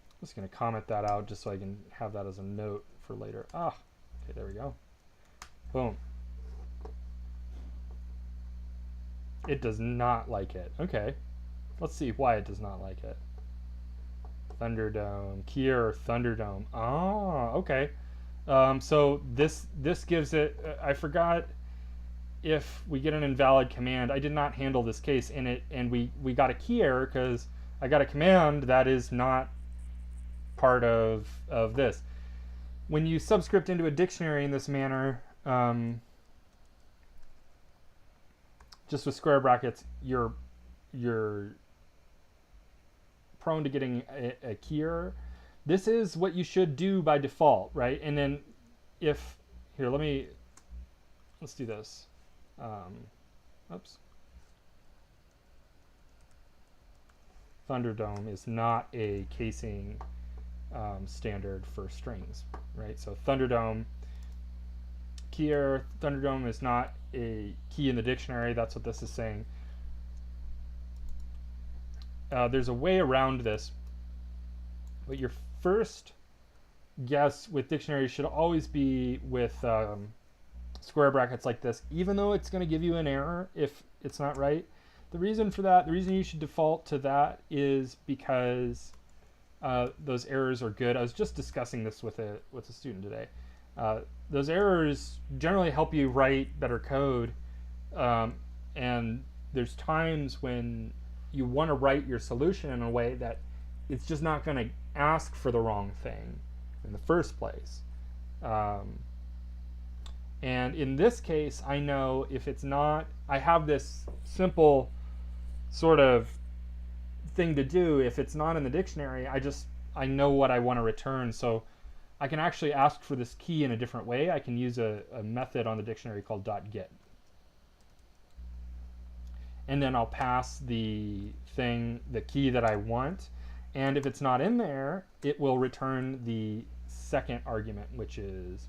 I'm just going to comment that out just so I can have that as a note for later. Ah, okay, there we go. Boom. It does not like it. Okay, let's see why it does not like it. Thunderdome, key error, Thunderdome. Ah, okay. So this gives it, I forgot if we get an invalid command. I did not handle this case in it, and we got a key error because I got a command that is not part of this. When you subscript into a dictionary in this manner, just with square brackets, you're prone to getting a key error. This is what you should do by default, right? And then if, here, let's do this. Oops. Thunderdome is not a casing standard for strings, right? So Thunderdome, key error, Thunderdome is not a key in the dictionary. That's what this is saying. There's a way around this, but your first guess with dictionaries should always be with square brackets like this, even though it's going to give you an error if it's not right. The reason for that, the reason you should default to that is because those errors are good. I was just discussing this with a student today. Those errors generally help you write better code, and there's times when you want to write your solution in a way that it's just not going to ask for the wrong thing in the first place. And in this case, I know if it's not, I have this simple sort of thing to do. If it's not in the dictionary, I know what I want to return. So I can actually ask for this key in a different way. I can use a method on the dictionary called .get. And then I'll pass the key that I want. And if it's not in there, it will return the second argument, which is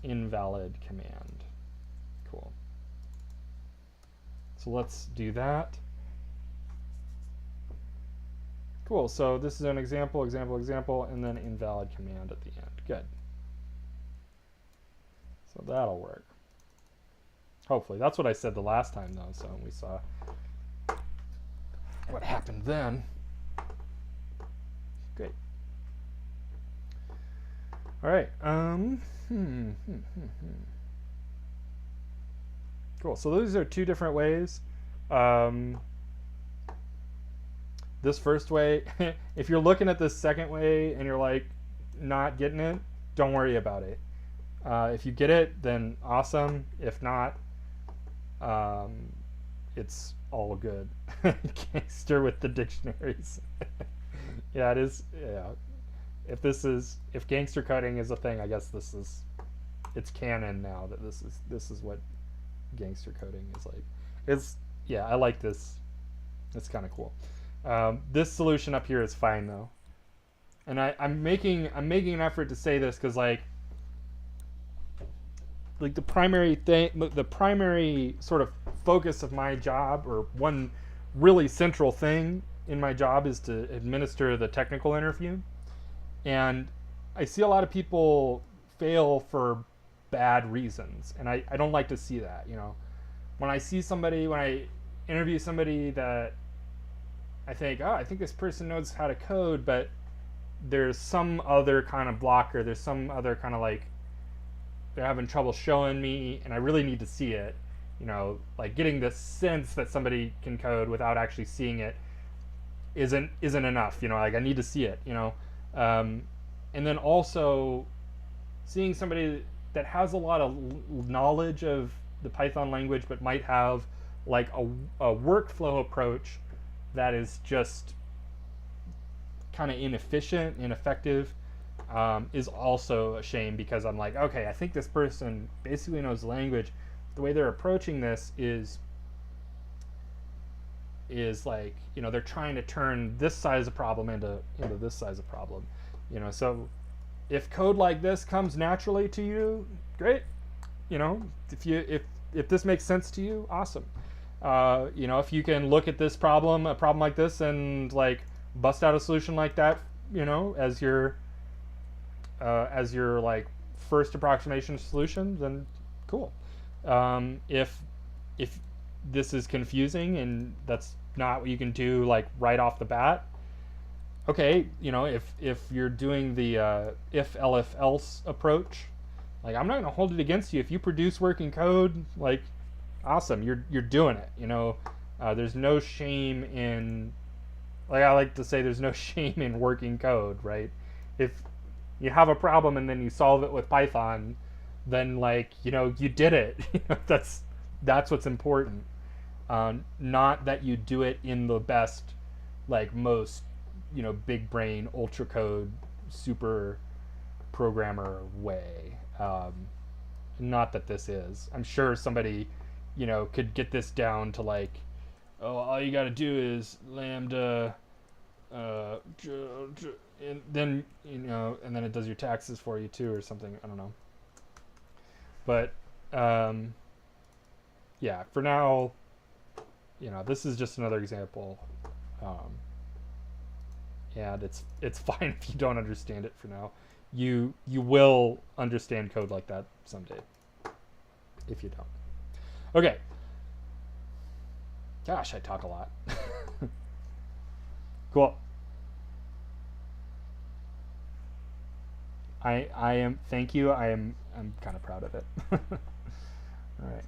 invalid command. Cool. So let's do that. Cool, so this is an example, and then invalid command at the end. Good. So that'll work. Hopefully. That's what I said the last time, though, so we saw what happened then. Great. All right. Cool. So those are two different ways. This first way, if you're looking at this second way and you're like not getting it, don't worry about it. If you get it, then awesome. If not, it's all good. Gangster with the dictionaries. Yeah, it is. Yeah. If gangster coding is a thing, I guess it's canon now that this is what gangster coding is like. Yeah, I like this. It's kind of cool. This solution up here is fine though, and I'm making an effort to say this because like the primary sort of focus of my job, or one really central thing in my job, is to administer the technical interview. And I see a lot of people fail for bad reasons, and I don't like to see that. You know, when I interview somebody that I think this person knows how to code, but there's some other kind of blocker, there's some other kind of like they're having trouble showing me, and I really need to see it. You know, like getting the sense that somebody can code without actually seeing it isn't enough. You know, like I need to see it. You know, and then also seeing somebody that has a lot of knowledge of the Python language, but might have like a workflow approach that is just kind of inefficient, ineffective, is also a shame, because I'm like, okay, I think this person basically knows the language. The way they're approaching this is like, you know, they're trying to turn this size of problem into this size of problem. You know, so if code like this comes naturally to you, great. You know, if this makes sense to you, awesome. You know, if you can look at a problem like this, and like bust out a solution like that, you know, as your like first approximation solution, then cool. If this is confusing and that's not what you can do like right off the bat, okay, you know, if you're doing the if else approach, like I'm not going to hold it against you if you produce working code. Like, awesome, you're doing it. You know, there's no shame in, like I like to say, there's no shame in working code, right? If you have a problem and then you solve it with Python, then like, you know, you did it. You know, that's what's important. Not that you do it in the best, like most, big brain, ultra code, super programmer way. Not that this is. I'm sure somebody, could get this down to like, oh, all you got to do is lambda, and then and then it does your taxes for you too, or something. I don't know. But yeah, for now, this is just another example, and it's fine if you don't understand it for now. You will understand code like that someday. If you don't, okay. Gosh, I talk a lot. Cool. I am. Thank you. I'm kind of proud of it. All right.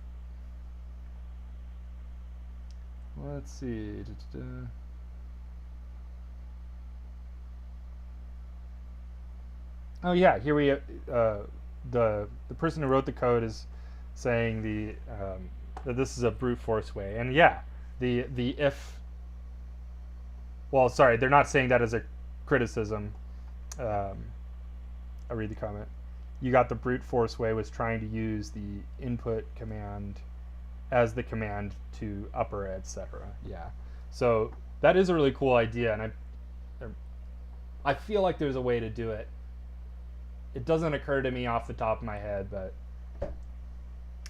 Let's see. Da-da-da. Oh yeah, here we the person who wrote the code is saying that this is a brute force way, and yeah, the if. Well, sorry, they're not saying that as a criticism. Um, I'll read the comment. You got the brute force way was trying to use the input command as the command to upper, etc. Yeah, so that is a really cool idea, and I feel like there's a way to do it. It doesn't occur to me off the top of my head, but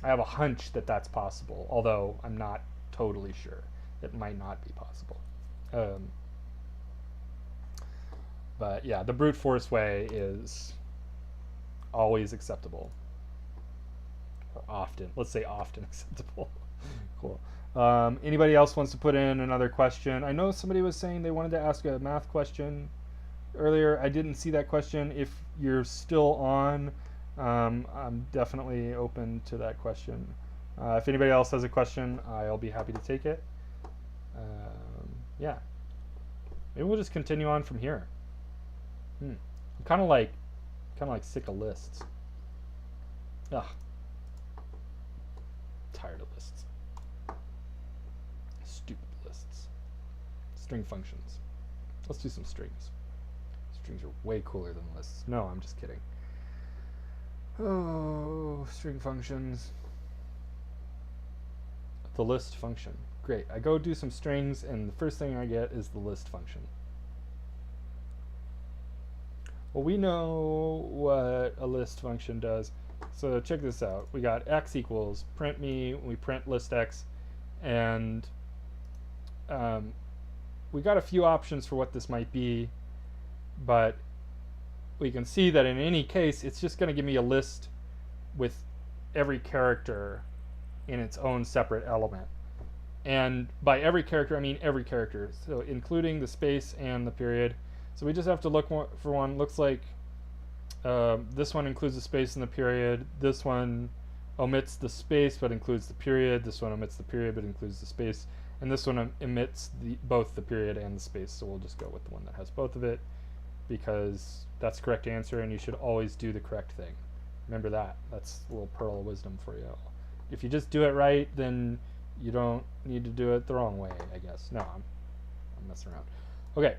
I have a hunch that that's possible, although I'm not totally sure. It might not be possible. But yeah, the brute force way is always acceptable. Or often. Let's say often acceptable. Cool. Anybody else wants to put in another question? I know somebody was saying they wanted to ask a math question earlier. I didn't see that question. If you're still on, I'm definitely open to that question. If anybody else has a question, I'll be happy to take it. Yeah. Maybe we'll just continue on from here. I'm kind of like sick of lists. Ugh. Tired of lists. Stupid lists. String functions. Let's do some strings. Strings are way cooler than lists. No, I'm just kidding. Oh, string functions. The list function. Great. I go do some strings, and the first thing I get is the list function. Well, we know what a list function does. So check this out. We got x equals print me. We print list x, and we got a few options for what this might be, but we can see that in any case, it's just going to give me a list with every character in its own separate element. And by every character, I mean every character, so including the space and the period. So we just have to look for one. Looks like this one includes the space and the period. This one omits the space but includes the period. This one omits the period but includes the space. And this one omits both the period and the space. So we'll just go with the one that has both of it, because that's the correct answer, and you should always do the correct thing. Remember that. That's a little pearl of wisdom for you. If you just do it right, then you don't need to do it the wrong way, I guess. No, I'm messing around. Okay,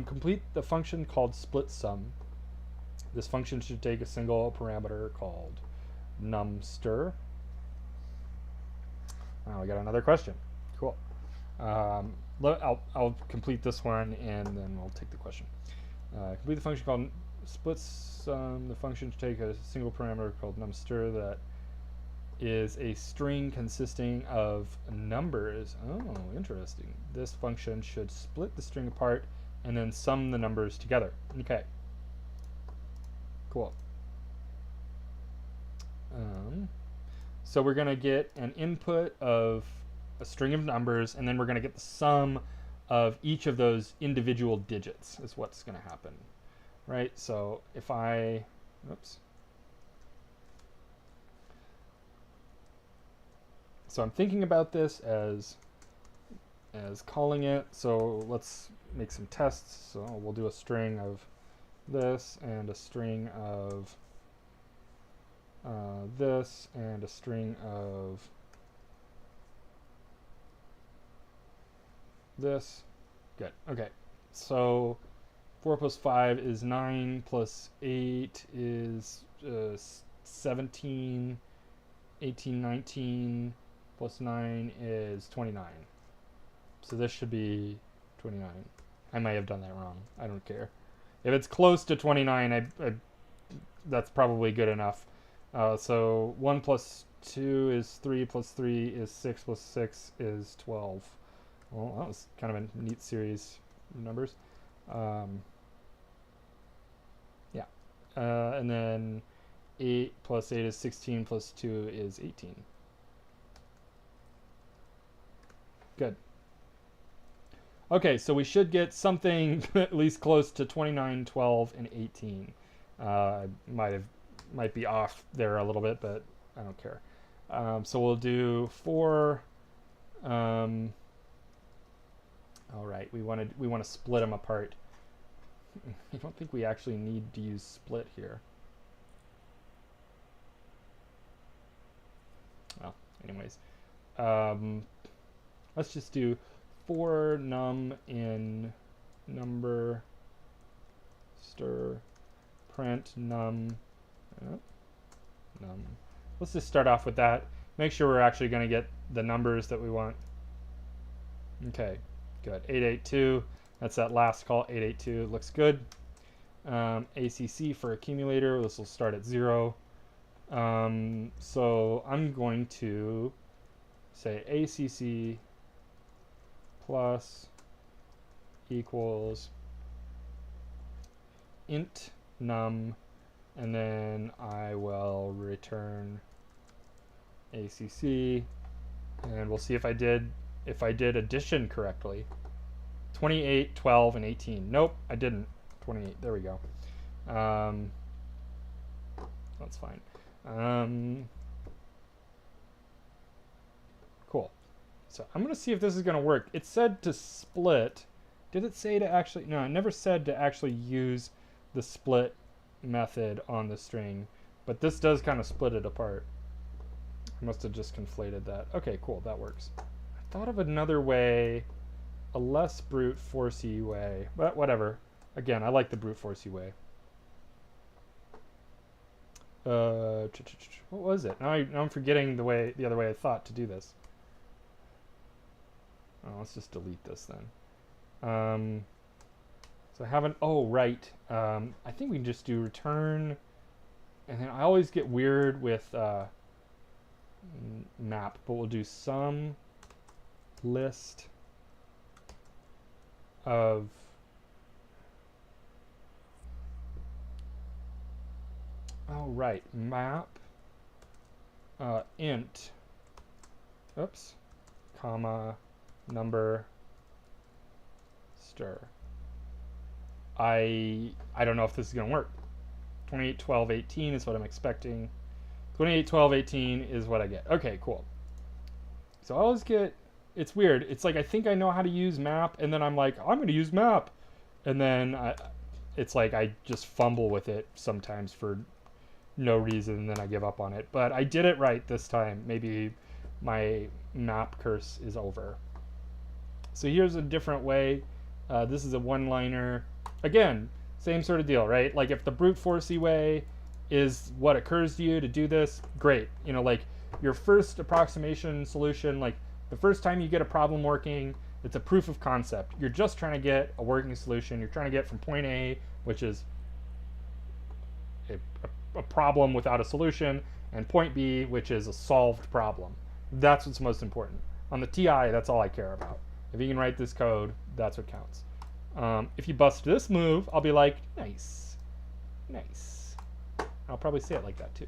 complete the function called split sum. This function should take a single parameter called numster. Now we got another question. Cool. I'll complete this one, and then we'll take the question. Complete the function called split sum. The function should take a single parameter called numster that is a string consisting of numbers. Oh, interesting. This function should split the string apart and then sum the numbers together. Okay. Cool. So we're going to get an input of a string of numbers, and then we're going to get the sum of each of those individual digits is what's going to happen. Right? So if I, oops. So I'm thinking about this as calling it. So let's make some tests. So we'll do a string of this and a string of this and a string of this. Good. Okay. So 4 plus 5 is 9, plus 8 is 17, 18, 19, plus 9 is 29. So this should be 29. I might have done that wrong. I don't care. If it's close to 29, that's probably good enough. So 1 plus 2 is 3, plus 3 is 6, plus 6 is 12. Well, that was kind of a neat series of numbers. Yeah. And then 8 plus 8 is 16, plus 2 is 18. Good. Okay, so we should get something at least close to 29, 12, and 18. Might be off there a little bit, but I don't care. So we'll do 4. All right, we want to split them apart. I don't think we actually need to use split here. Well, anyways, let's just do 4 num in number stir print num. Num. Let's just start off with that. Make sure we're actually going to get the numbers that we want. Okay, good. 882. That's that last call. 882 looks good. ACC for accumulator. This will start at 0. So I'm going to say ACC plus equals int num, and then I will return ACC, and we'll see if I did addition correctly. 28, 12, and 18. Nope, I didn't. 28. There we go. That's fine. Cool. So I'm going to see if this is going to work. It said to split. Did it say to actually? No, it never said to actually use the split method on the string, but this does kind of split it apart. I must have just conflated that. Okay, cool, that works. I thought of another way, a less brute forcey way, but whatever. Again, I like the brute forcey way. What was it? Now I'm forgetting the other way I thought to do this. Oh, let's just delete this then. So I haven't. Oh, right. I think we can just do return, and then I always get weird with map, but we'll do some list of right, map int, oops, comma, number, stir. I don't know if this is going to work. 28, 12, 18 is what I'm expecting. 28, 12, 18 is what I get. Okay, cool. So I always get, it's weird. It's like I think I know how to use map, and then I'm like, I'm going to use map. And then it's like I just fumble with it sometimes for no reason, and then I give up on it. But I did it right this time. Maybe my map curse is over. So here's a different way. This is a one-liner. Again, same sort of deal, right? Like if the brute forcey way is what occurs to you to do this, great. You know, like your first approximation solution, like the first time you get a problem working, it's a proof of concept. You're just trying to get a working solution. You're trying to get from point A, which is a problem without a solution, and point B, which is a solved problem. That's what's most important. On the TI, that's all I care about. If you can write this code, that's what counts. If you bust this move, I'll be like, nice, nice. I'll probably say it like that too.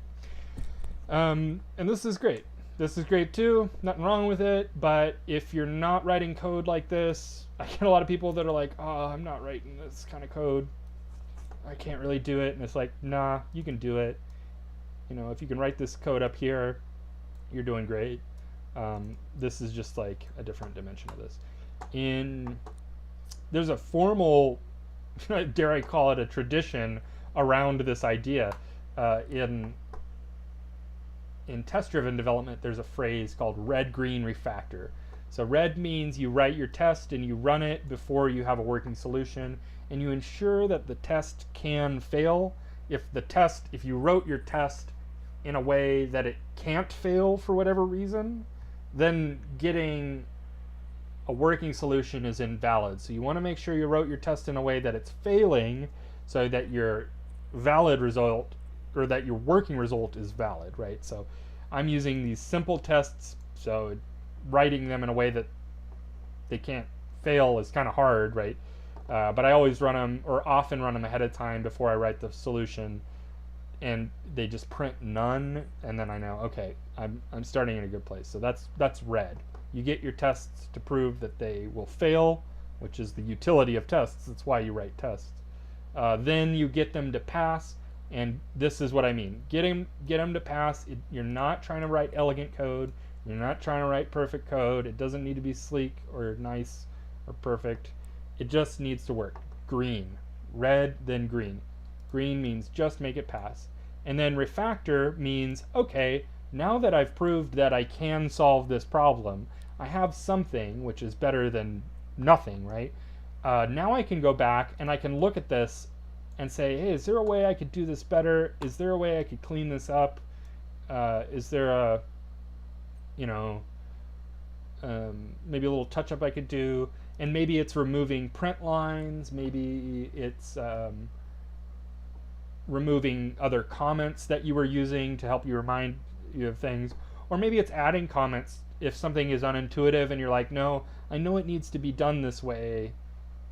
And this is great. This is great too. Nothing wrong with it. But if you're not writing code like this, I get a lot of people that are like, oh, I'm not writing this kind of code. I can't really do it. And it's like, nah, you can do it. You know, if you can write this code up here, you're doing great. This is just like a different dimension of this. There's a formal, dare I call it a tradition around this idea. In test-driven development, there's a phrase called red-green refactor. So red means you write your test and you run it before you have a working solution, and you ensure that the test can fail. If you wrote your test in a way that it can't fail for whatever reason, then getting a working solution is invalid. So you want to make sure you wrote your test in a way that it's failing, so that your valid result, or that your working result, is valid, right? So I'm using these simple tests, so writing them in a way that they can't fail is kind of hard, right? But I always run them, or often run them ahead of time before I write the solution, and they just print none, and then I know, okay, I'm starting in a good place. So that's red. You get your tests to prove that they will fail, which is the utility of tests. That's why you write tests. Then you get them to pass, and this is what I mean. Get them to pass. You're not trying to write elegant code. You're not trying to write perfect code. It doesn't need to be sleek or nice or perfect. It just needs to work. Green. Red, then green. Green means just make it pass. And then refactor means, okay, now that I've proved that I can solve this problem, I have something which is better than nothing, right? Now I can go back and I can look at this and say, hey, is there a way I could do this better? Is there a way I could clean this up? Is there a, maybe a little touch up I could do? And maybe it's removing print lines. Maybe it's removing other comments that you were using to help you remind you of things. Or maybe it's adding comments if something is unintuitive and you're like, no, I know it needs to be done this way,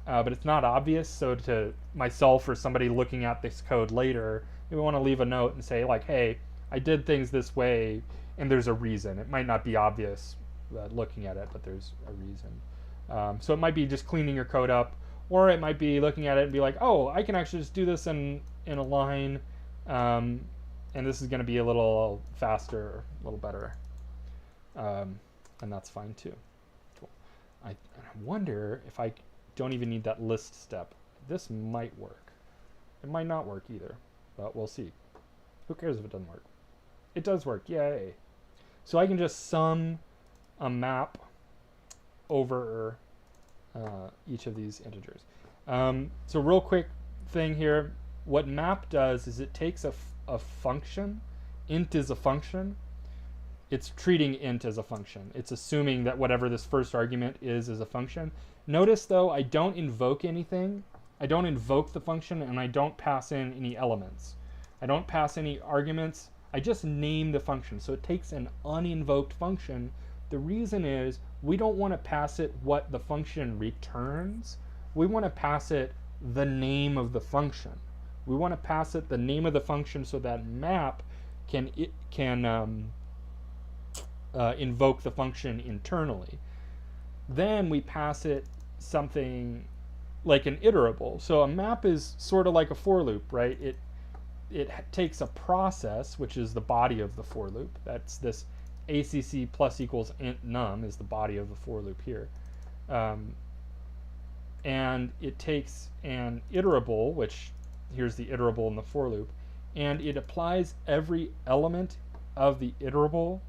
but it's not obvious. So to myself or somebody looking at this code later, we want to leave a note and say like, hey, I did things this way and there's a reason. It might not be obvious looking at it, but there's a reason. So it might be just cleaning your code up, or it might be looking at it and be like, oh, I can actually just do this in a line, and this is going to be a little faster, a little better, and that's fine too. Cool. I wonder if I don't even need that list step. This might work. It might not work either, but we'll see. Who cares if it doesn't work? It does work, yay. So I can just sum a map over each of these integers. So real quick thing here, what map does is it takes a function. Int is a function. It's treating int as a function. It's assuming that whatever this first argument is a function. Notice though, I don't invoke anything. I don't invoke the function, and I don't pass in any elements. I don't pass any arguments. I just name the function. So it takes an uninvoked function. The reason is we don't want to pass it what the function returns. We want to pass it the name of the function. We want to pass it the name of the function so that map can invoke the function internally. Then we pass it something like an iterable. So a map is sort of like a for loop, right? It takes a process, which is the body of the for loop. That's this ACC plus equals int num is the body of the for loop here. And it takes an iterable, which here's the iterable in the for loop, and it applies every element of the iterable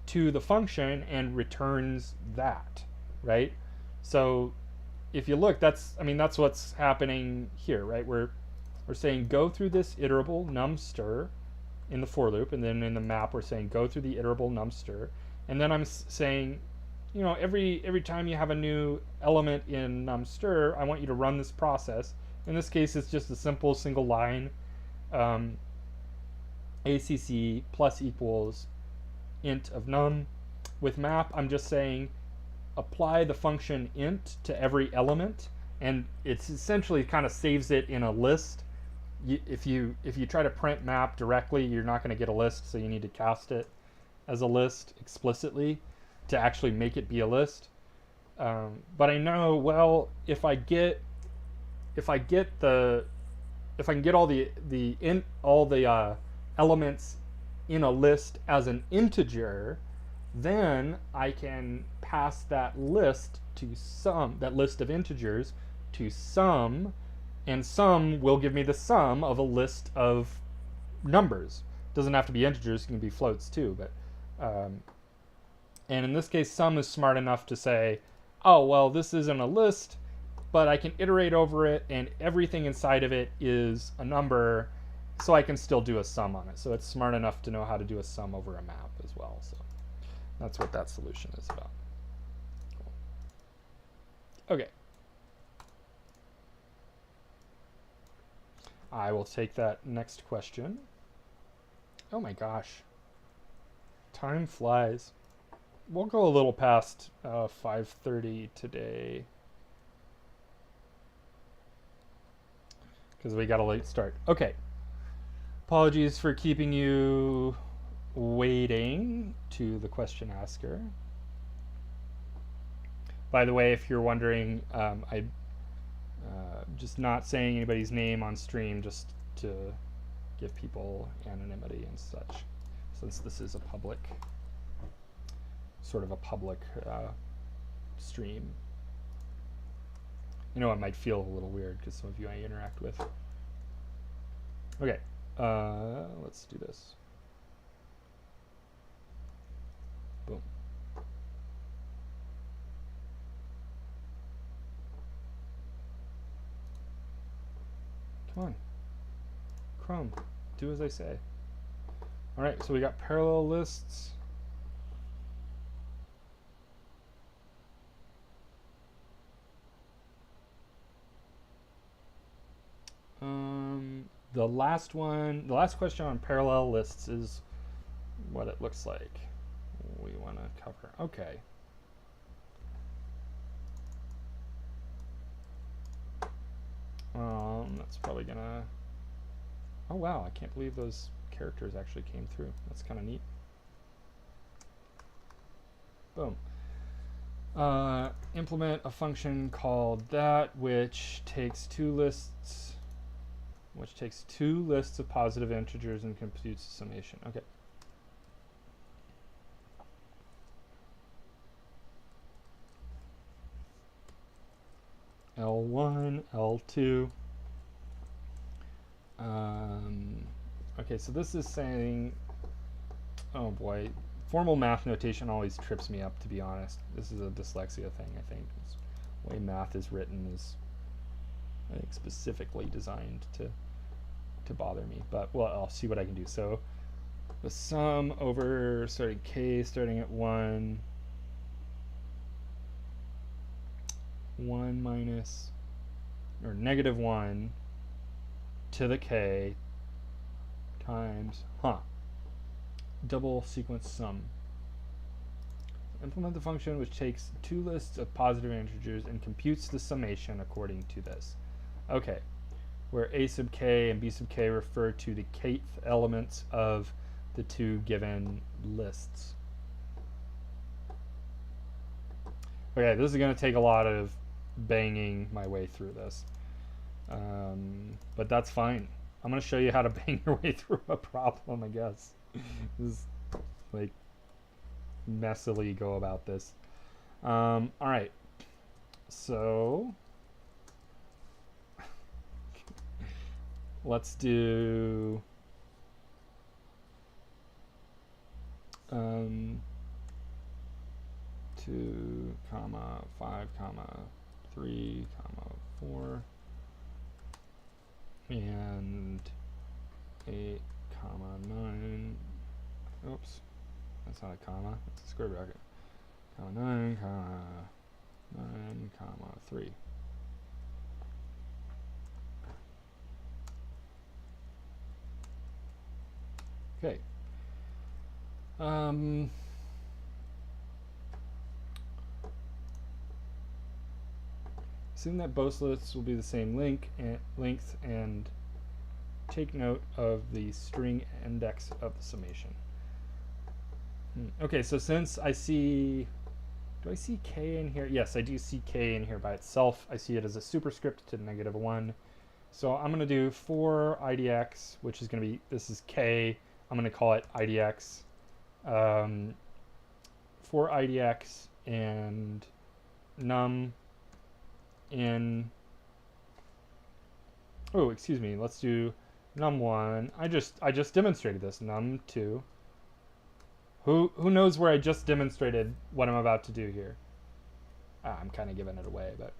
to the function and returns that, right? So if you look, that's what's happening here, right? We're saying go through this iterable num stir in the for loop, and then in the map we're saying go through the iterable num stir, and then I'm saying, every time you have a new element in num stir, I want you to run this process. In this case, it's just a simple single line, ACC plus equals int of num. With map, I'm just saying apply the function int to every element, and it's essentially kind of saves it in a list. If you try to print map directly, you're not going to get a list, so you need to cast it as a list explicitly to actually make it be a list. But I know, well, if I can get all the elements in a list as an integer, then I can pass that list of integers to sum, and sum will give me the sum of a list of numbers. It doesn't have to be integers, it can be floats too, but And in this case, sum is smart enough to say, oh, well, this isn't a list, but I can iterate over it, and everything inside of it is a number, so I can still do a sum on it. So it's smart enough to know how to do a sum over a map as well. So that's what that solution is about. Cool. Okay. I will take that next question. Oh my gosh. Time flies. We'll go a little past 5:30 today, because we got a late start. Okay. Apologies for keeping you waiting to the question asker. By the way, if you're wondering, I just not saying anybody's name on stream just to give people anonymity and such, since this is a public, sort of a public stream. You know, it might feel a little weird because some of you I interact with. Okay, let's do this. Boom. Come on. Chrome, do as I say. All right, so we got parallel lists. The last question on parallel lists is what it looks like. We want to cover. Okay. That's probably gonna. Oh wow! I can't believe those characters actually came through. That's kind of neat. Boom. Implement a function called that, which takes two lists of positive integers and computes the summation. Okay. L1, L2. Okay, so this is saying, oh boy, formal math notation always trips me up, to be honest. This is a dyslexia thing, I think. The way math is written is, I think, specifically designed to bother me. But, well, I'll see what I can do. So the sum over, sorry, k starting at 1 minus, or negative 1 to the k times, double sequence sum. Implement the function which takes two lists of positive integers and computes the summation according to this. Okay, where a sub k and b sub k refer to the kth elements of the two given lists. Okay, this is going to take a lot of banging my way through this. But that's fine. I'm going to show you how to bang your way through a problem, I guess. This is like messily go about this. All right. So let's do 2, 5, 3, 4, and 8, 9. Oops, that's not a comma. It's a square bracket. 9, 9, 3. Okay. Assume that both lists will be the same length and take note of the string index of the summation. Okay, so since I see, do I see k in here? Yes, I do see k in here by itself. I see it as a superscript to -1. So I'm going to do for idx, which is going to be, this is k. I'm going to call it idx. For idx and num in, oh, excuse me, let's do num1. I just demonstrated this, num2. Who knows where I just demonstrated what I'm about to do here? I'm kind of giving it away, but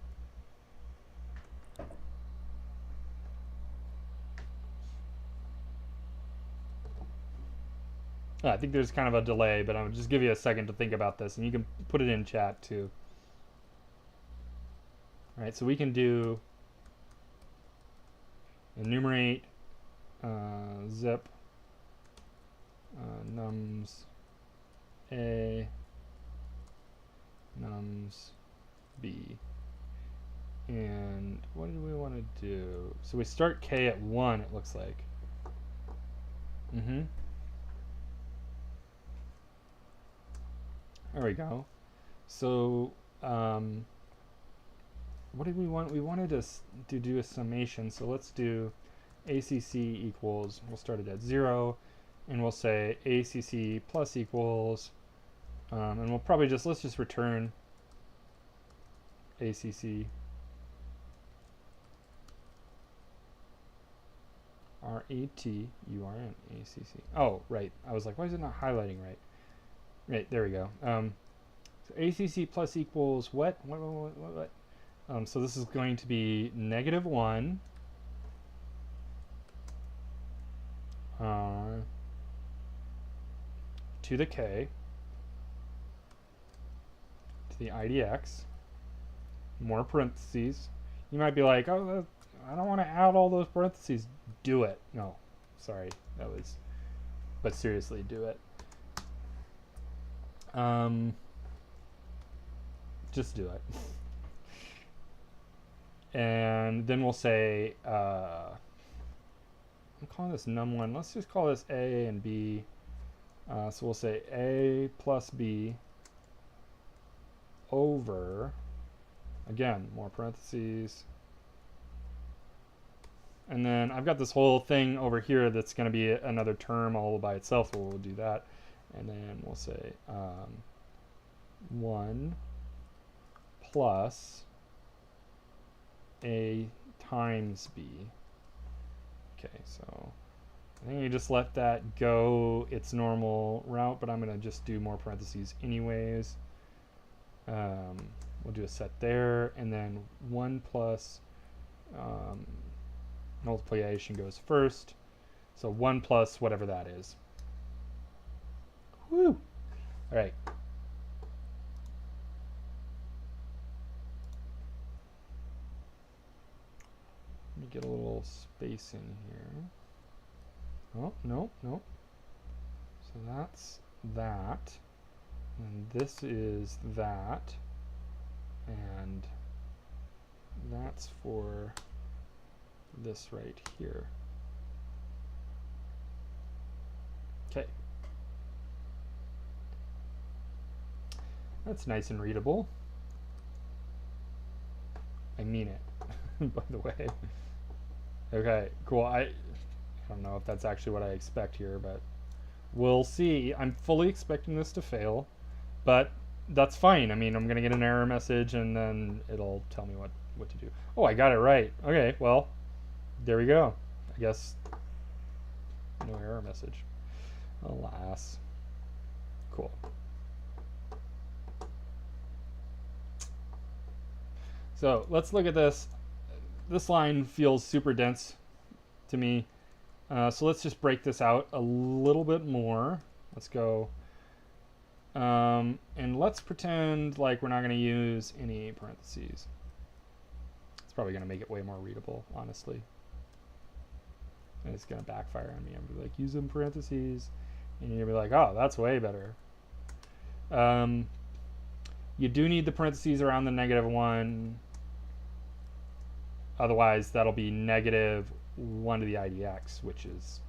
I think there's kind of a delay, but I'll just give you a second to think about this, and you can put it in chat too. All right, so we can do enumerate zip nums a nums b, and what do we want to do? So we start k at 1, it looks like. There we go. So what did we want? We wanted to do a summation, so let's do ACC equals, we'll start it at 0, and we'll say ACC plus equals, and we'll probably let's just return ACC RATURN ACC. Oh, right. I was like, why is it not highlighting right? Right, there we go. So ACC plus equals what? What? So this is going to be -1 to the k to the IDX, more parentheses. You might be like, oh, I don't want to add all those parentheses. Do it. No, sorry, but seriously, do it. Just do it. And then we'll say, I'm calling this num1. Let's just call this A and B. So we'll say A plus B over, again, more parentheses. And then I've got this whole thing over here that's going to be another term all by itself, so we'll do that. And then we'll say 1 plus A times B. Okay, so I think you just let that go its normal route, but I'm going to just do more parentheses anyways. We'll do a set there, and then 1 plus multiplication goes first. So 1 plus whatever that is. Woo! All right. Let me get a little space in here. Oh, no. So that's that. And this is that. And that's for this right here. Okay. That's nice and readable. I mean it, by the way. Okay, cool. I don't know if that's actually what I expect here, but we'll see. I'm fully expecting this to fail, but that's fine. I mean, I'm going to get an error message, and then it'll tell me what to do. Oh, I got it right. Okay, well, there we go. I guess no error message. Alas. Cool. So let's look at this. This line feels super dense to me. So let's just break this out a little bit more. Let's go. And let's pretend like we're not going to use any parentheses. It's probably going to make it way more readable, honestly. And it's going to backfire on me. I'm going to be like, use them parentheses. And you're going to be like, oh, that's way better. You do need the parentheses around the -1. Otherwise, that'll be -1 to the IDX, which is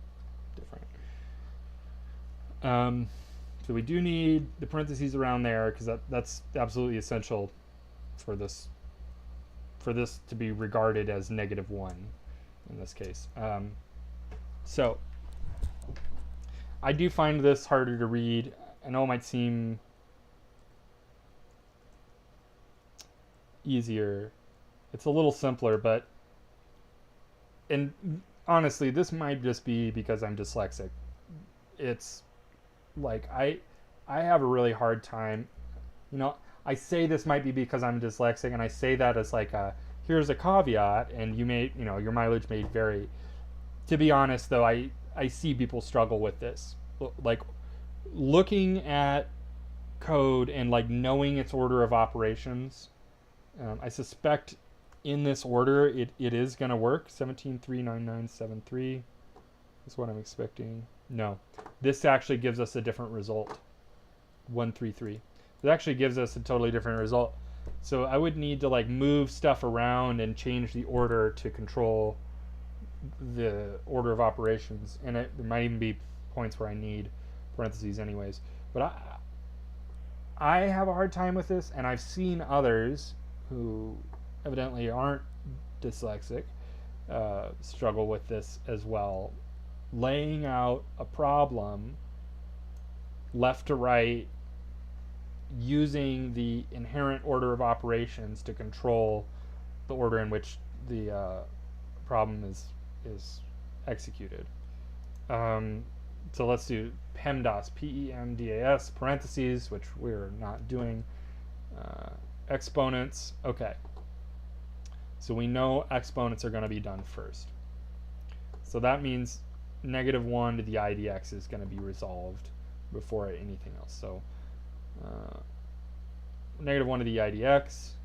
different. So we do need the parentheses around there because that's absolutely essential for this to be regarded as -1 in this case. So I do find this harder to read. I know it might seem easier. It's a little simpler, but and honestly, this might just be because I'm dyslexic. It's like I have a really hard time, you know, I say this might be because I'm dyslexic, and I say that as like a, here's a caveat, and you may, you know, your mileage may vary. To be honest though, I see people struggle with this. Like looking at code and like knowing its order of operations. I suspect in this order it is going to work. 17.39973 is what I'm expecting. No, this actually gives us a different result. 133. It actually gives us a totally different result. So I would need to like move stuff around and change the order to control the order of operations. And there might even be points where I need parentheses anyways. But I have a hard time with this, and I've seen others who evidently aren't dyslexic struggle with this as well. Laying out a problem left to right using the inherent order of operations to control the order in which the problem is executed. So let's do PEMDAS, PEMDAS, parentheses, which we're not doing. Exponents, okay. So we know exponents are going to be done first. So that means -1 to the IDX is going to be resolved before anything else. So -1 to the IDX.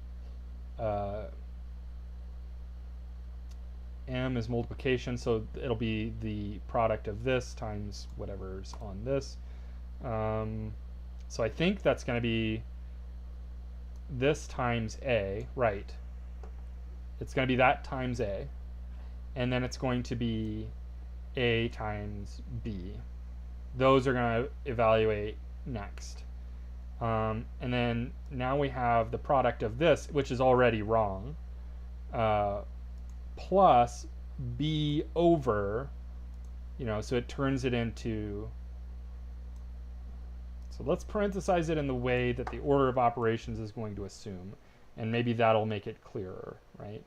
M is multiplication, so it'll be the product of this times whatever's on this. So I think that's going to be this times A, right? It's going to be that times A, and then it's going to be A times B. Those are going to evaluate next. And then now we have the product of this, which is already wrong, plus B over, you know, so it turns it into, so let's parenthesize it in the way that the order of operations is going to assume, and maybe that'll make it clearer, right?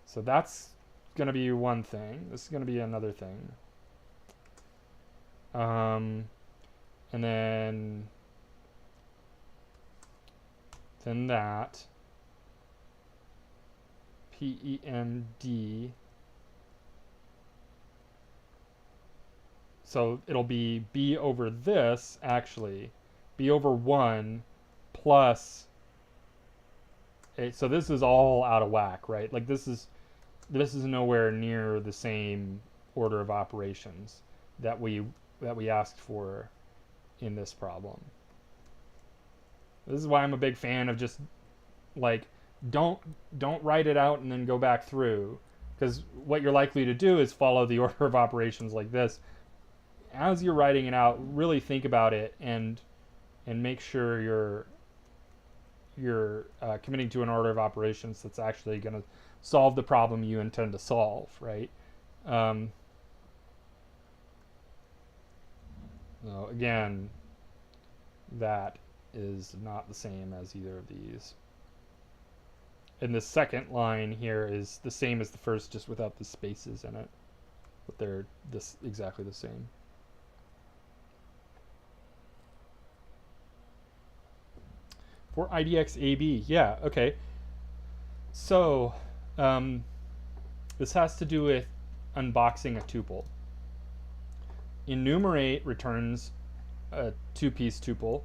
So that's going to be one thing. This is going to be another thing. And then that PEMD. So it'll be B over this, actually. B over 1 plus A. So this is all out of whack, right? Like this is nowhere near the same order of operations that we asked for in this problem. This is why I'm a big fan of just like don't write it out and then go back through, because what you're likely to do is follow the order of operations like this. As you're writing it out, really think about it and make sure you're committing to an order of operations that's actually going to solve the problem you intend to solve, right? So again, that is not the same as either of these. And the second line here is the same as the first, just without the spaces in it. But they're exactly the same. For IDX AB, yeah, okay. So this has to do with unboxing a tuple. Enumerate returns a two-piece tuple.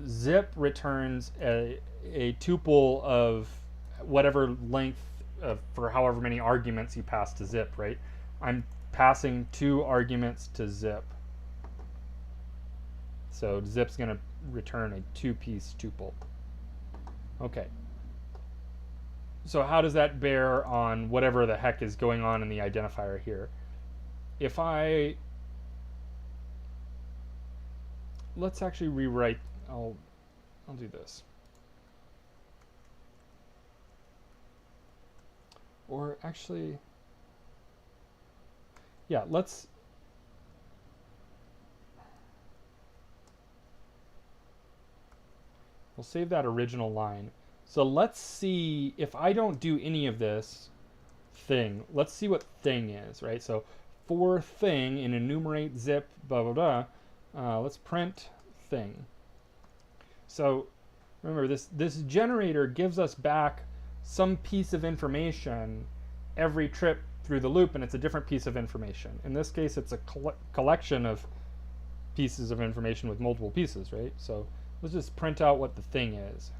Zip returns a tuple of whatever length for however many arguments you pass to zip, right? I'm passing 2 arguments to zip. So zip's going to return a 2-piece tuple. Okay. So how does that bear on whatever the heck is going on in the identifier here? If let's actually rewrite, I'll do this. Or actually, yeah, we'll save that original line. So let's see, if I don't do any of this thing, let's see what thing is, right? So for thing in enumerate zip, blah, blah, blah, let's print thing. So remember, this generator gives us back some piece of information every trip through the loop, and it's a different piece of information. In this case, it's a collection of pieces of information with multiple pieces, right? So let's just print out what the thing is.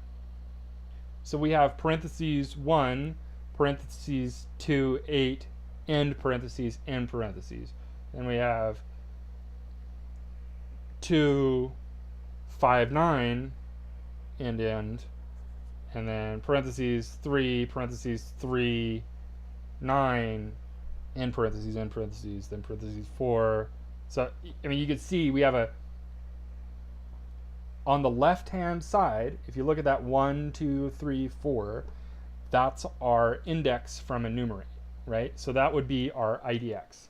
So we have parentheses 1, parentheses 2, 8, end parentheses, end parentheses. Then we have 2, 5, 9, end, and then parentheses 3, parentheses 3, 9, end parentheses, then parentheses 4. So, I mean, you can see we have a, on the left-hand side, if you look at that 1, 2, 3, 4, that's our index from enumerate, right? So that would be our IDX.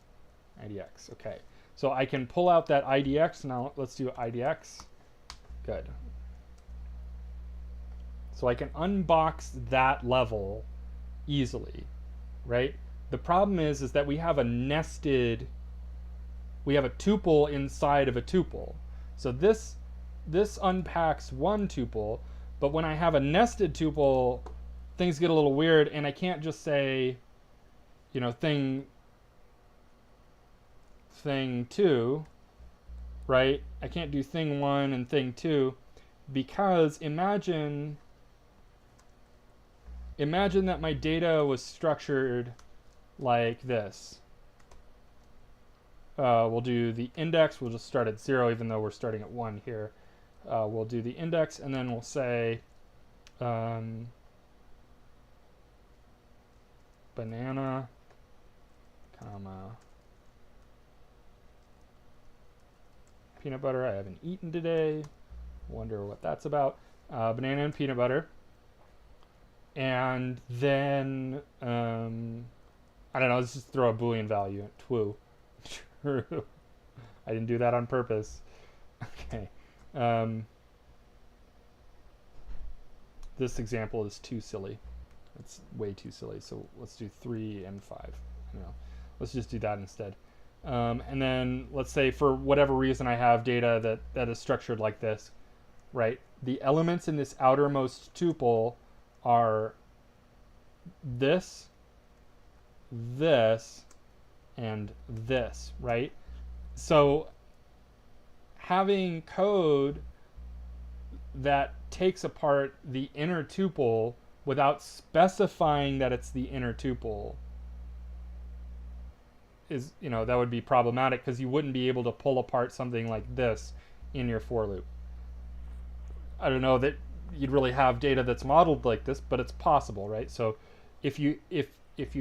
IDX, okay. So I can pull out that IDX. Now let's do IDX. Good. So I can unbox that level easily, right? The problem is that we have a nested, we have a tuple inside of a tuple. So this unpacks one tuple, but when I have a nested tuple, things get a little weird, and I can't just say, you know, thing 2, right? I can't do thing 1 and thing 2, because imagine that my data was structured like this. We'll do the index. We'll just start at 0, even though we're starting at 1 here. We'll do the index, and then we'll say banana, comma, peanut butter. I haven't eaten today. Wonder what that's about. Banana and peanut butter. And then, I don't know, let's just throw a Boolean value at true. True. I didn't do that on purpose. Okay. This example is too silly. It's way too silly. So let's do 3 and 5. No, let's just do that instead. And then let's say for whatever reason I have data that is structured like this, right? The elements in this outermost tuple are this, and this, right? So having code that takes apart the inner tuple without specifying that it's the inner tuple is, you know, that would be problematic, because you wouldn't be able to pull apart something like this in your for loop. I don't know that you'd really have data that's modeled like this, but it's possible, right? So if you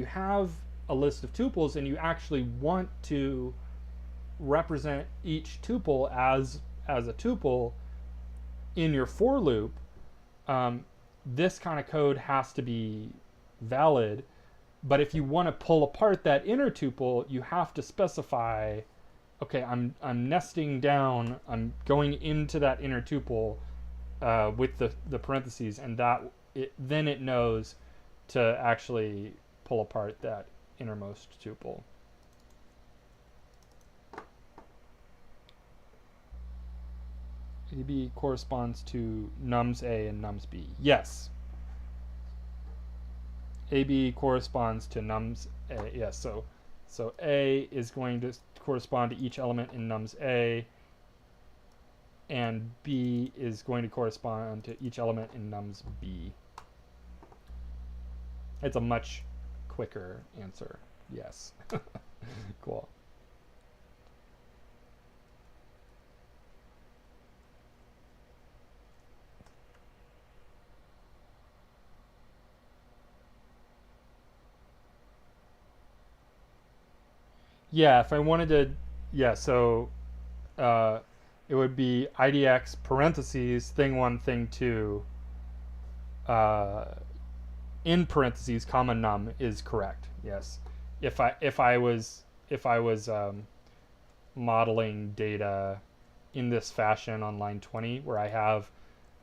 have a list of tuples and you actually want to represent each tuple as a tuple in your for loop, this kind of code has to be valid. But if you want to pull apart that inner tuple, you have to specify, okay, I'm nesting down, I'm going into that inner tuple with the parentheses, and then it knows to actually pull apart that innermost tuple. AB corresponds to nums A and nums B. Yes. AB corresponds to nums A. Yes, so A is going to correspond to each element in nums A, and B is going to correspond to each element in nums B. It's a much quicker answer. Yes. Cool. Yeah, if I wanted to, yeah, so it would be IDX parentheses thing 1 thing 2 in parentheses comma num is correct. Yes. If I was modeling data in this fashion on line 20, where I have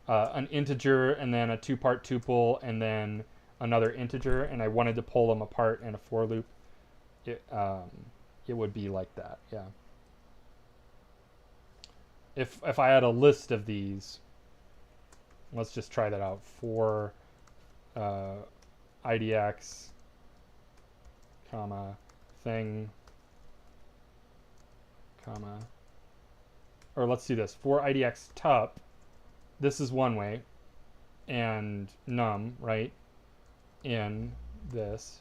an integer and then a 2-part tuple and then another integer, and I wanted to pull them apart in a for loop, it would be like that. Yeah. if I had a list of these, let's just try that out. For IDX, comma, thing, comma, or let's do this. For IDX tup, this is one way, and num, right, in this.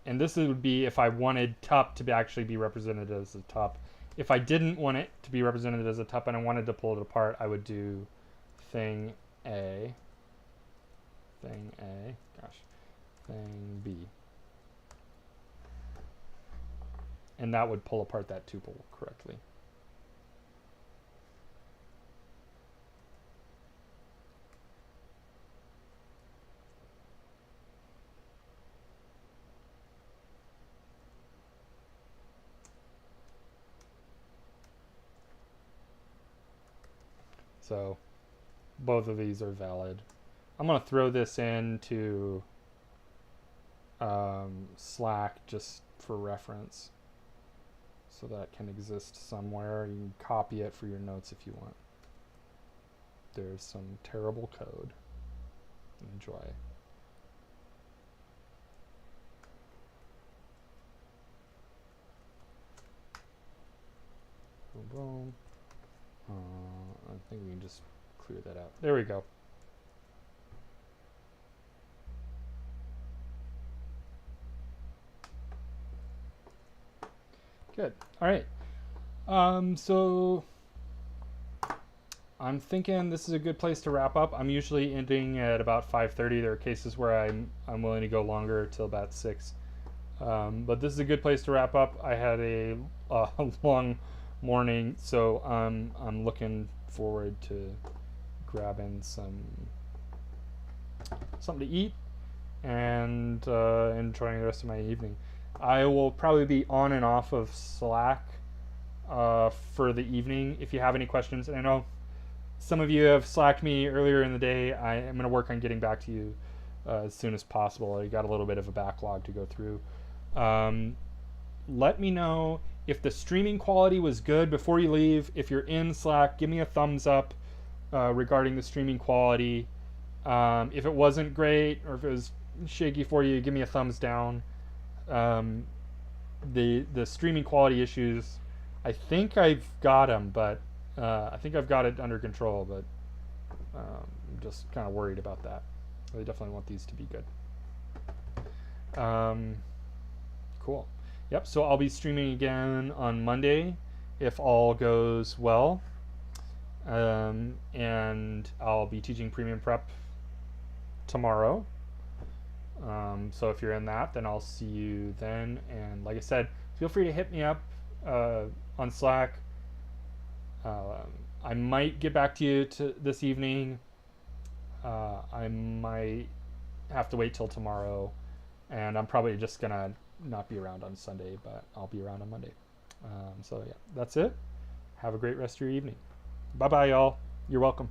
And this would be if I wanted tup to actually be represented as a tup. If I didn't want it to be represented as a tup and I wanted to pull it apart, I would do thing A, thing B. And that would pull apart that tuple correctly. So both of these are valid. I'm going to throw this into Slack just for reference so that it can exist somewhere. You can copy it for your notes if you want. There's some terrible code. Enjoy. Boom, boom. I think we can just clear that out. There we go. Good. All right. So I'm thinking this is a good place to wrap up. I'm usually ending at about 5:30. There are cases where I'm willing to go longer till about 6. But this is a good place to wrap up. I had a long morning, so I'm looking forward to grabbing something to eat and enjoying the rest of my evening. I will probably be on and off of Slack for the evening if you have any questions. And I know some of you have Slacked me earlier in the day. I am going to work on getting back to you as soon as possible. I got a little bit of a backlog to go through. Let me know if the streaming quality was good before you leave. If you're in Slack, give me a thumbs up regarding the streaming quality. If it wasn't great or if it was shaky for you, give me a thumbs down. The streaming quality issues, I think I've got them, but I think I've got it under control, but I'm just kind of worried about that. I definitely want these to be good. Cool. Yep, so I'll be streaming again on Monday if all goes well. And I'll be teaching Premium Prep tomorrow. So if you're in that, then I'll see you then. And like I said, feel free to hit me up on Slack. I might get back to you this evening. I might have to wait till tomorrow. And I'm probably just going to not be around on Sunday, but I'll be around on Monday. So yeah, that's it. Have a great rest of your evening. Bye-bye, y'all. You're welcome.